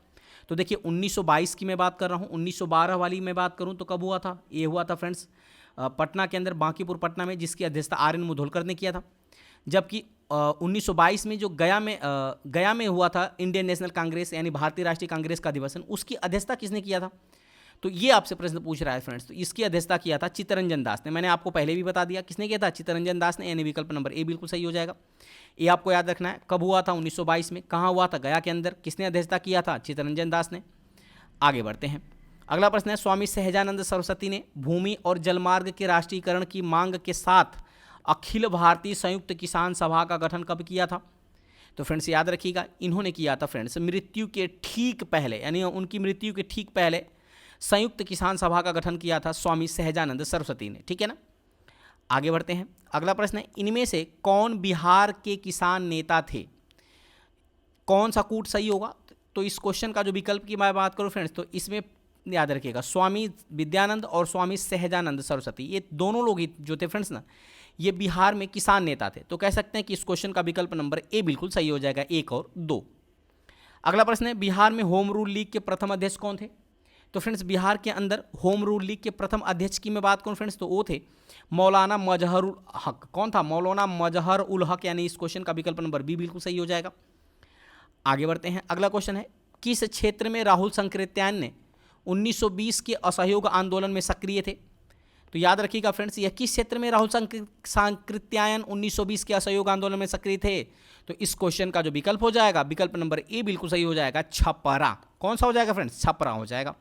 A: तो देखिए 1922 की मैं बात कर रहा हूँ, 1912 वाली मैं बात करूँ तो कब हुआ था? ये हुआ था फ्रेंड्स पटना के अंदर, बांकीपुर पटना में, जिसकी अध्यक्षता आर एन मुधोलकर ने किया था। जबकि 1922 में जो गया में हुआ था इंडियन नेशनल कांग्रेस यानी भारतीय राष्ट्रीय कांग्रेस का अधिवेशन, उसकी अध्यक्षता किसने किया था? तो ये आपसे प्रश्न पूछ रहा है फ्रेंड्स। तो इसकी अध्यक्षता किया था चित्तरंजन दास ने। मैंने आपको पहले भी बता दिया, किसने किया था? चित्तरंजन दास ने, यानी विकल्प नंबर ए बिल्कुल सही हो जाएगा। ये आपको याद रखना है। कब हुआ था? 1922 में। कहाँ हुआ था? गया के अंदर। किसने अध्यक्षता किया था? चित्तरंजन दास ने। आगे बढ़ते हैं। अगला प्रश्न है, स्वामी सहजानंद सरस्वती ने भूमि और जलमार्ग के राष्ट्रीयकरण की मांग के साथ अखिल भारतीय संयुक्त किसान सभा का गठन कब किया था? तो फ्रेंड्स याद रखिएगा, इन्होंने किया था फ्रेंड्स मृत्यु के ठीक पहले, यानी उनकी मृत्यु के ठीक पहले संयुक्त किसान सभा का गठन किया था स्वामी सहजानंद सरस्वती ने। ठीक है ना। आगे बढ़ते हैं। अगला प्रश्न है, इनमें से कौन बिहार के किसान नेता थे? कौन सा कूट सही होगा? तो इस क्वेश्चन का जो विकल्प की मैं बात करूं फ्रेंड्स, तो इसमें याद रखिएगा स्वामी विद्यानंद और स्वामी सहजानंद सरस्वती, ये दोनों लोग ही जो थे फ्रेंड्स ना, ये बिहार में किसान नेता थे। तो कह सकते हैं कि इस क्वेश्चन का विकल्प नंबर ए बिल्कुल सही हो जाएगा, 1 और 2। अगला प्रश्न है, बिहार में होम रूल लीग के प्रथम अध्यक्ष कौन थे? तो फ्रेंड्स बिहार के अंदर होम रूल लीग के प्रथम अध्यक्ष की मैं बात करूं फ्रेंड्स, तो वो थे मौलाना मजहर उल हक। कौन था? मौलाना मजहर उल हक, यानी इस क्वेश्चन का विकल्प नंबर बी बिल्कुल सही हो जाएगा। आगे बढ़ते हैं। अगला क्वेश्चन है, किस क्षेत्र में राहुल संकृत्यायन ने 1920 के असहयोग आंदोलन में सक्रिय थे? तो याद रखिएगा फ्रेंड्स, यह किस क्षेत्र में राहुल संकृत्यायन 1920 के असहयोग आंदोलन में सक्रिय थे? तो इस क्वेश्चन का जो विकल्प हो जाएगा, विकल्प नंबर ए बिल्कुल सही हो जाएगा, छपरा। कौन सा हो जाएगा फ्रेंड्स? छपरा हो जाएगा।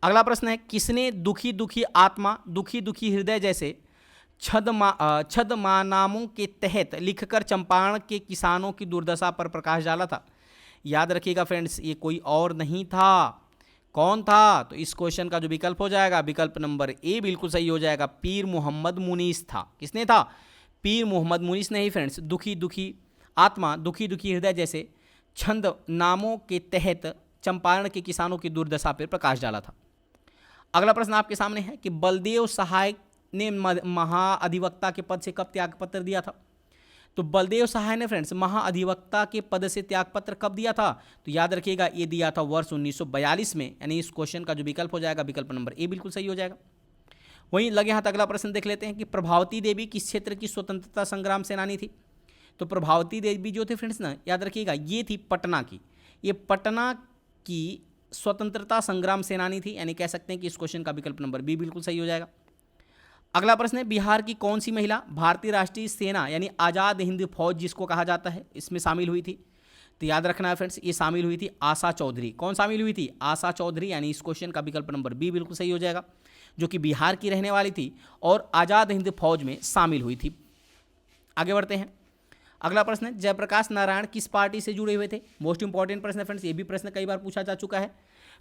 A: अगला प्रश्न है, किसने दुखी दुखी आत्मा, दुखी दुखी हृदय जैसे छद्मनामों के तहत लिखकर चंपारण के किसानों की दुर्दशा पर प्रकाश डाला था? याद रखिएगा फ्रेंड्स, ये कोई और नहीं था। कौन था? तो इस क्वेश्चन का जो विकल्प हो जाएगा, विकल्प नंबर ए बिल्कुल सही हो जाएगा, पीर मोहम्मद मुनीस था। किसने था? पीर मोहम्मद मुनीस ने ही फ्रेंड्स दुखी दुखी आत्मा, दुखी दुखी हृदय जैसे छंद नामों के तहत चंपारण के किसानों की दुर्दशा पर प्रकाश डाला था। अगला प्रश्न आपके सामने है कि बलदेव सहाय ने महाअधिवक्ता के पद से कब त्यागपत्र दिया था? तो बलदेव सहाय ने फ्रेंड्स महाअधिवक्ता के पद से त्यागपत्र कब दिया था? तो याद रखिएगा, ये दिया था वर्ष 1942 में, यानी इस क्वेश्चन का जो विकल्प हो जाएगा, विकल्प नंबर ए बिल्कुल सही हो जाएगा। वहीं लगे हाथ अगला प्रश्न देख लेते हैं कि प्रभावती देवी किस क्षेत्र की स्वतंत्रता संग्राम सेनानी थी? तो प्रभावती देवी जो थे फ्रेंड्स ना, याद रखिएगा, ये थी पटना की, ये पटना की स्वतंत्रता संग्राम सेनानी थी, यानी कह सकते हैं कि इस क्वेश्चन का विकल्प नंबर बी बिल्कुल सही हो जाएगा। अगला प्रश्न है, बिहार की कौन सी महिला भारतीय राष्ट्रीय सेना यानी आज़ाद हिंद फौज जिसको कहा जाता है, इसमें शामिल हुई थी? तो याद रखना है फ्रेंड्स, ये शामिल हुई थी आशा चौधरी। कौन शामिल हुई थी? आशा चौधरी, यानी इस क्वेश्चन का विकल्प नंबर बी बिल्कुल सही हो जाएगा, जो कि बिहार की रहने वाली थी और आज़ाद हिंद फौज में शामिल हुई थी। आगे बढ़ते हैं। अगला प्रश्न है, जयप्रकाश नारायण किस पार्टी से जुड़े हुए थे? मोस्ट इंपॉर्टेंट प्रश्न है फ्रेंड्स, ये भी प्रश्न कई बार पूछा जा चुका है।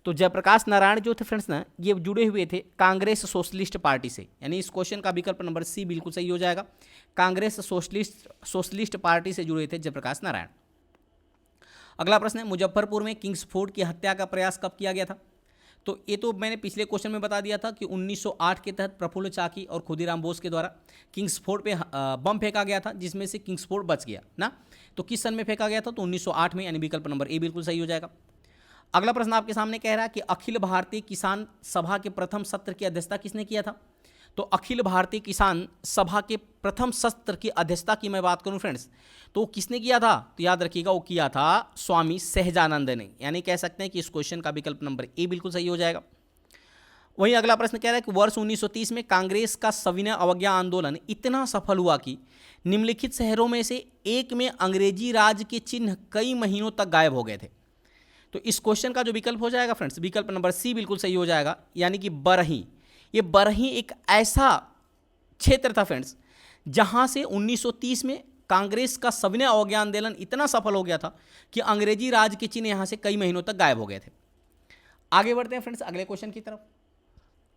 A: तो जयप्रकाश नारायण जो थे फ्रेंड्स ना, ये जुड़े हुए थे कांग्रेस सोशलिस्ट पार्टी से, यानी इस क्वेश्चन का विकल्प नंबर सी बिल्कुल सही हो जाएगा, कांग्रेस सोशलिस्ट पार्टी से जुड़े थे जयप्रकाश नारायण। अगला प्रश्न है, मुजफ्फरपुर में किंग्सफोर्ड की हत्या का प्रयास कब किया गया था? तो ये तो मैंने पिछले क्वेश्चन में बता दिया था कि 1908 के तहत प्रफुल्ल चाकी और खुदीराम बोस के द्वारा किंग्सफोर्ड पे बम फेंका गया था, जिसमें से किंग्सफोर्ड बच गया ना। तो किस सन में फेंका गया था? तो 1908 में, यानी विकल्प नंबर ए बिल्कुल सही हो जाएगा। अगला प्रश्न आपके सामने कह रहा है कि अखिल भारतीय किसान सभा के प्रथम सत्र की अध्यक्षता किसने किया था? तो अखिल भारतीय किसान सभा के प्रथम सत्र की अध्यक्षता की मैं बात करूं फ्रेंड्स, तो किसने किया था? तो याद रखिएगा, वो किया था स्वामी सहजानंद ने, यानी कह सकते हैं कि इस क्वेश्चन का विकल्प नंबर ए बिल्कुल सही हो जाएगा। वहीं अगला प्रश्न कह रहा है कि वर्ष 1930 में कांग्रेस का सविनय अवज्ञा आंदोलन इतना सफल हुआ कि निम्नलिखित शहरों में से एक में अंग्रेजी राज के चिन्ह कई महीनों तक गायब हो गए थे। तो इस क्वेश्चन का जो विकल्प हो जाएगा फ्रेंड्स, विकल्प नंबर सी बिल्कुल सही हो जाएगा, यानी कि बरही। ये बरही एक ऐसा क्षेत्र था फ्रेंड्स, जहां से 1930 में कांग्रेस का सविनय अवज्ञा आंदोलन इतना सफल हो गया था कि अंग्रेजी राज के चिन्ह यहां से कई महीनों तक गायब हो गए थे। आगे बढ़ते हैं फ्रेंड्स अगले क्वेश्चन की तरफ।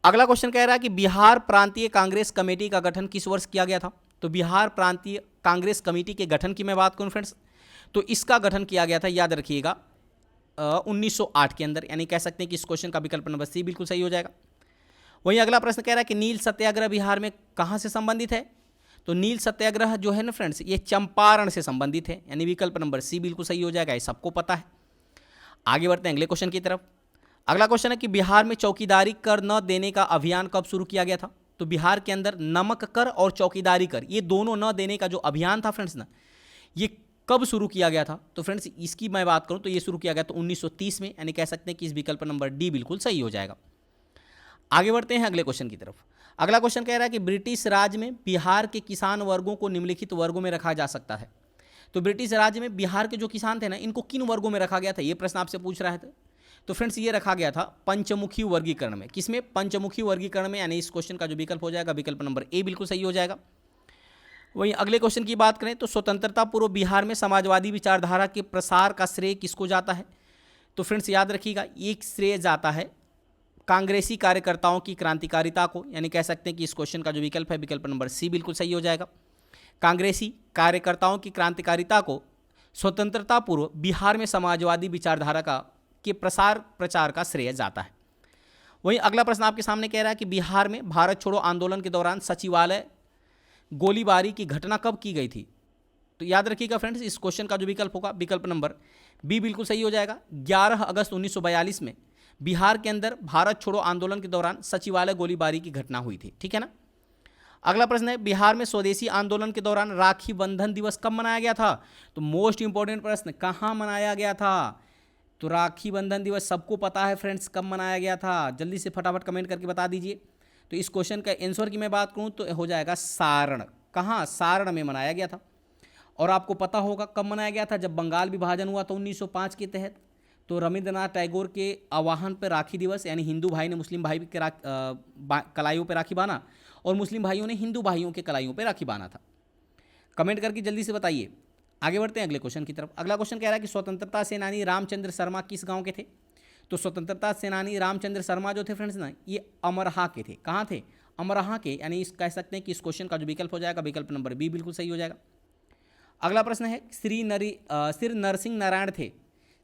A: अगला क्वेश्चन कह रहा है कि बिहार प्रांतीय कांग्रेस कमेटी का गठन किस वर्ष किया गया था? तो बिहार प्रांतीय कांग्रेस कमेटी के गठन की मैं बात करूं फ्रेंड्स, तो इसका गठन किया गया था, याद रखिएगा, 1908 के अंदर, यानी कह सकते हैं कि इस क्वेश्चन का विकल्प नंबर सी बिल्कुल सही हो जाएगा। वहीं अगला प्रश्न कह रहा है कि नील सत्याग्रह बिहार में कहां से संबंधित है? तो नील सत्याग्रह जो है ना फ्रेंड्स, ये चंपारण से संबंधित है, यानी विकल्प नंबर सी बिल्कुल सही हो जाएगा, ये सबको पता है। आगे बढ़ते हैं अगले क्वेश्चन की तरफ। अगला क्वेश्चन है कि बिहार में चौकीदारी कर न देने का अभियान कब शुरू किया गया था? तो बिहार के अंदर नमक कर और चौकीदारी कर, ये दोनों न देने का जो अभियान था फ्रेंड्स ना, ये कब शुरू किया गया था? तो फ्रेंड्स इसकी मैं बात करूं तो ये शुरू किया गया था 1930 में, यानी कह सकते हैं कि इस विकल्प नंबर डी बिल्कुल सही हो जाएगा। आगे बढ़ते हैं अगले क्वेश्चन की तरफ। अगला क्वेश्चन कह रहा है कि ब्रिटिश राज में बिहार के किसान वर्गों को निम्नलिखित वर्गों में रखा जा सकता है। तो ब्रिटिश राज में बिहार के जो किसान थे ना, इनको किन वर्गों में रखा गया था, ये प्रश्न आपसे पूछ रहा है। तो फ्रेंड्स ये रखा गया था पंचमुखी वर्गीकरण में। किसमें? पंचमुखी वर्गीकरण में, यानी इस क्वेश्चन का जो विकल्प हो जाएगा विकल्प नंबर ए बिल्कुल सही हो जाएगा। वहीं अगले क्वेश्चन की बात करें तो स्वतंत्रता पूर्व बिहार में समाजवादी विचारधारा के प्रसार का श्रेय किसको जाता है? तो फ्रेंड्स याद रखिएगा, एक श्रेय जाता है कांग्रेसी कार्यकर्ताओं की क्रांतिकारिता को, यानी कह सकते हैं कि इस क्वेश्चन का जो विकल्प है विकल्प नंबर सी बिल्कुल सही हो जाएगा। कांग्रेसी कार्यकर्ताओं की क्रांतिकारिता को स्वतंत्रता पूर्व बिहार में समाजवादी विचारधारा का के प्रचार का श्रेय जाता है। वहीं अगला प्रश्न आपके सामने कह रहा है कि बिहार में भारत छोड़ो आंदोलन के दौरान सचिवालय गोलीबारी की घटना कब की गई थी? तो याद रखिएगा फ्रेंड्स, इस क्वेश्चन का जो विकल्प होगा विकल्प नंबर बी बिल्कुल सही हो जाएगा। 11 अगस्त 1942 में बिहार के अंदर भारत छोड़ो आंदोलन के दौरान सचिवालय गोलीबारी की घटना हुई थी, ठीक है ना। अगला प्रश्न है, बिहार में स्वदेशी आंदोलन के दौरान राखी बंधन दिवस कब मनाया गया था? तो मोस्ट इंपॉर्टेंट प्रश्न, कहाँ मनाया गया था? तो राखी बंधन दिवस सबको पता है फ्रेंड्स कब मनाया गया था, जल्दी से फटाफट कमेंट करके बता दीजिए। तो इस क्वेश्चन का आंसर की मैं बात करूं तो हो जाएगा सारण। कहाँ? सारण में मनाया गया था। और आपको पता होगा कब मनाया गया था, जब बंगाल विभाजन हुआ था 1905 के तहत। तो रविंद्रनाथ टैगोर के आह्वान पर राखी दिवस, यानी हिंदू भाई ने मुस्लिम भाई के कलाइयों पर राखी बांधा और मुस्लिम भाइयों ने हिंदू भाइयों के कलाइयों पर राखी बांधा था। कमेंट करके जल्दी से बताइए। आगे बढ़ते हैं अगले क्वेश्चन की तरफ। अगला क्वेश्चन कह रहा है कि स्वतंत्रता सेनानी रामचंद्र शर्मा किस गांव के थे? तो स्वतंत्रता सेनानी रामचंद्र शर्मा जो थे फ्रेंड्स ना, ये अमरहा के थे। कहाँ थे? अमरहा के, यानी इस कह सकते हैं कि इस क्वेश्चन का जो विकल्प हो जाएगा विकल्प नंबर बी बिल्कुल सही हो जाएगा। अगला प्रश्न है, श्री नरसिंह नारायण थे।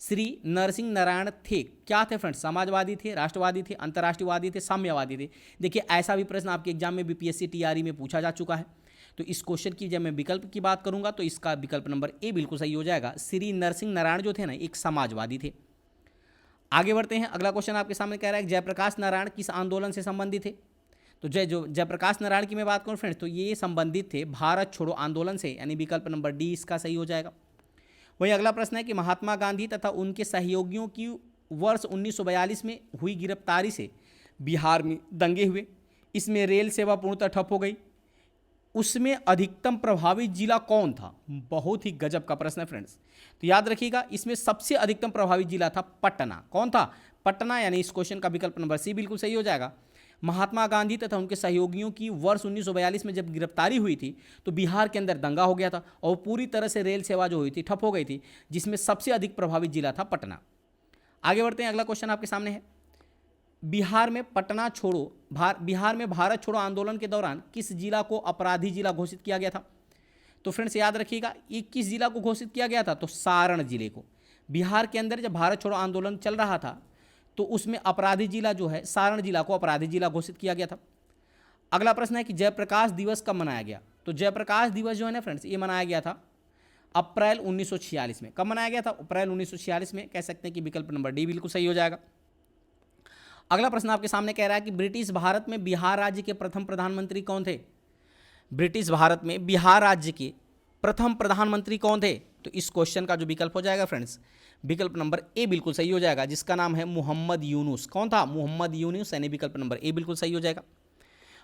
A: श्री नरसिंह नारायण थे क्या थे फ्रेंड्स? समाजवादी थे, राष्ट्रवादी थे, अंतर्राष्ट्रीयवादी थे, साम्यवादी थे? देखिए ऐसा भी प्रश्न आपके एग्जाम में बीपीएससी टीआरई में पूछा जा चुका है। तो इस क्वेश्चन की जब मैं विकल्प की बात करूंगा तो इसका विकल्प नंबर ए बिल्कुल सही हो जाएगा। श्री नरसिंह नारायण जो थे ना, एक समाजवादी थे। आगे बढ़ते हैं। अगला क्वेश्चन आपके सामने कह रहा है, जयप्रकाश नारायण किस आंदोलन से संबंधित थे? तो जयप्रकाश नारायण की मैं बात करूं फ्रेंड्स तो ये संबंधित थे भारत छोड़ो आंदोलन से, यानी विकल्प नंबर डी इसका सही हो जाएगा। वहीं अगला प्रश्न है कि महात्मा गांधी तथा उनके सहयोगियों की वर्ष 1942 में हुई गिरफ्तारी से बिहार में दंगे हुए, इसमें रेल सेवा पूर्णतः ठप हो गई, उसमें अधिकतम प्रभावित जिला कौन था? बहुत ही गजब का प्रश्न है फ्रेंड्स। तो याद रखिएगा, इसमें सबसे अधिकतम प्रभावित जिला था पटना। कौन था? पटना, यानी इस क्वेश्चन का विकल्प नंबर सी बिल्कुल सही हो जाएगा। महात्मा गांधी तथा उनके सहयोगियों की वर्ष 1942 में जब गिरफ्तारी हुई थी तो बिहार के अंदर दंगा हो गया था और पूरी तरह से रेल सेवा जो हुई थी ठप हो गई थी, जिसमें सबसे अधिक प्रभावित जिला था पटना। आगे बढ़ते हैं। अगला क्वेश्चन आपके सामने है, बिहार में भारत छोड़ो आंदोलन के दौरान किस जिला को अपराधी जिला घोषित किया गया था? तो फ्रेंड्स याद रखिएगा, ये किस जिला को घोषित किया गया था? तो सारण जिले को। बिहार के अंदर जब भारत छोड़ो आंदोलन चल रहा था तो उसमें अपराधी जिला जो है सारण जिला को अपराधी जिला घोषित किया गया था। अगला प्रश्न है कि जयप्रकाश दिवस कब मनाया गया? तो जयप्रकाश दिवस जो है ना फ्रेंड्स, ये मनाया गया था अप्रैल 1946 में। कब मनाया गया था? अप्रैल 1946 में। कह सकते हैं कि विकल्प नंबर डी बिल्कुल सही हो जाएगा। अगला प्रश्न आपके सामने कह रहा है कि ब्रिटिश भारत में बिहार राज्य के प्रथम प्रधानमंत्री कौन थे? ब्रिटिश भारत में बिहार राज्य के प्रथम प्रधानमंत्री कौन थे? तो इस क्वेश्चन का जो विकल्प हो जाएगा फ्रेंड्स विकल्प नंबर ए बिल्कुल सही हो जाएगा, जिसका नाम है मोहम्मद यूनुस। कौन था? मोहम्मद यूनुस, यानी विकल्प नंबर ए बिल्कुल सही हो जाएगा।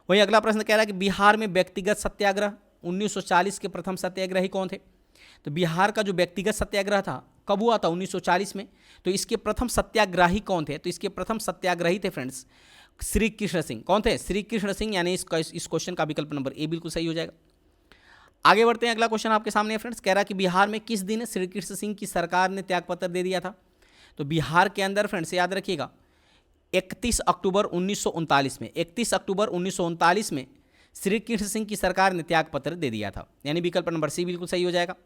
A: वहीं अगला प्रश्न कह रहा है कि बिहार में व्यक्तिगत सत्याग्रह 1940 के प्रथम सत्याग्रही कौन थे? तो बिहार का जो व्यक्तिगत सत्याग्रह था कब हुआ था? 1940 में। तो इसके प्रथम सत्याग्रही कौन थे? तो इसके प्रथम सत्याग्रही थे फ्रेंड्स श्री कृष्ण सिंह। कौन थे? श्री कृष्ण सिंह, यानी इस क्वेश्चन का विकल्प नंबर ए बिल्कुल सही हो जाएगा। आगे बढ़ते हैं। अगला क्वेश्चन आपके सामने है फ्रेंड्स, कह रहा है कि बिहार में किस दिन श्री कृष्ण सिंह की सरकार ने त्यागपत्र दे दिया था? तो बिहार के अंदर फ्रेंड्स याद रखिएगा 31 अक्टूबर 1939 में, 31 अक्टूबर 1939 में श्री कृष्ण सिंह की सरकार ने त्यागपत्र दे दिया था, यानी विकल्प नंबर सी बिल्कुल सही हो जाएगा।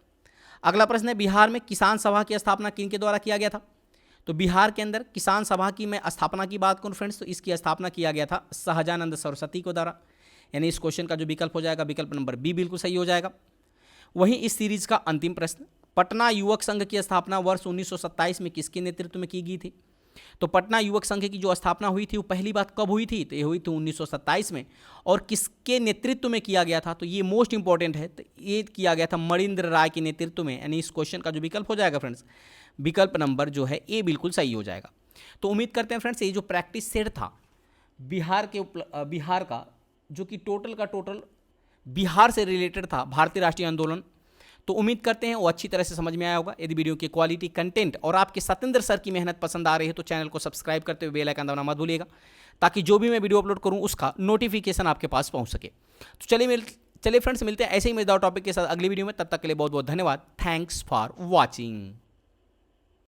A: अगला प्रश्न है, बिहार में किसान सभा की स्थापना किनके द्वारा किया गया था? तो बिहार के अंदर किसान सभा की मैं स्थापना की बात करूं फ्रेंड्स तो इसकी स्थापना किया गया था सहजानंद सरस्वती को द्वारा, यानी इस क्वेश्चन का जो विकल्प हो जाएगा विकल्प नंबर बी बिल्कुल सही हो जाएगा। वहीं इस सीरीज का अंतिम प्रश्न, पटना युवक संघ की स्थापना वर्ष 1927 में किसके नेतृत्व में की गई थी? तो पटना युवक संघ की जो स्थापना हुई थी वो पहली बात कब हुई थी? तो ये हुई थी 1927 में। और किसके नेतृत्व में किया गया था? तो ये मोस्ट इंपॉर्टेंट है, तो ये किया गया था मणिंद्र राय के नेतृत्व में, यानी इस क्वेश्चन का जो विकल्प हो जाएगा फ्रेंड्स विकल्प नंबर जो है ए बिल्कुल सही हो जाएगा। तो उम्मीद करते हैं फ्रेंड्स ये जो प्रैक्टिस सेट था बिहार का जो कि टोटल का टोटल बिहार से रिलेटेड था, भारतीय राष्ट्रीय आंदोलन। तो उम्मीद करते हैं वो अच्छी तरह से समझ में आया होगा। यदि वीडियो की क्वालिटी, कंटेंट और आपके सत्येंद्र सर की मेहनत पसंद आ रही है तो चैनल को सब्सक्राइब करते हुए बेल आइकन दबाना मत भूलिएगा, ताकि जो भी मैं वीडियो अपलोड करूं उसका नोटिफिकेशन आपके पास पहुंच सके। तो चलिए फ्रेंड्स, मिलते हैं ऐसे ही मजेदार टॉपिक के साथ अगली वीडियो में। तब तक के लिए बहुत बहुत धन्यवाद। Thanks for watching.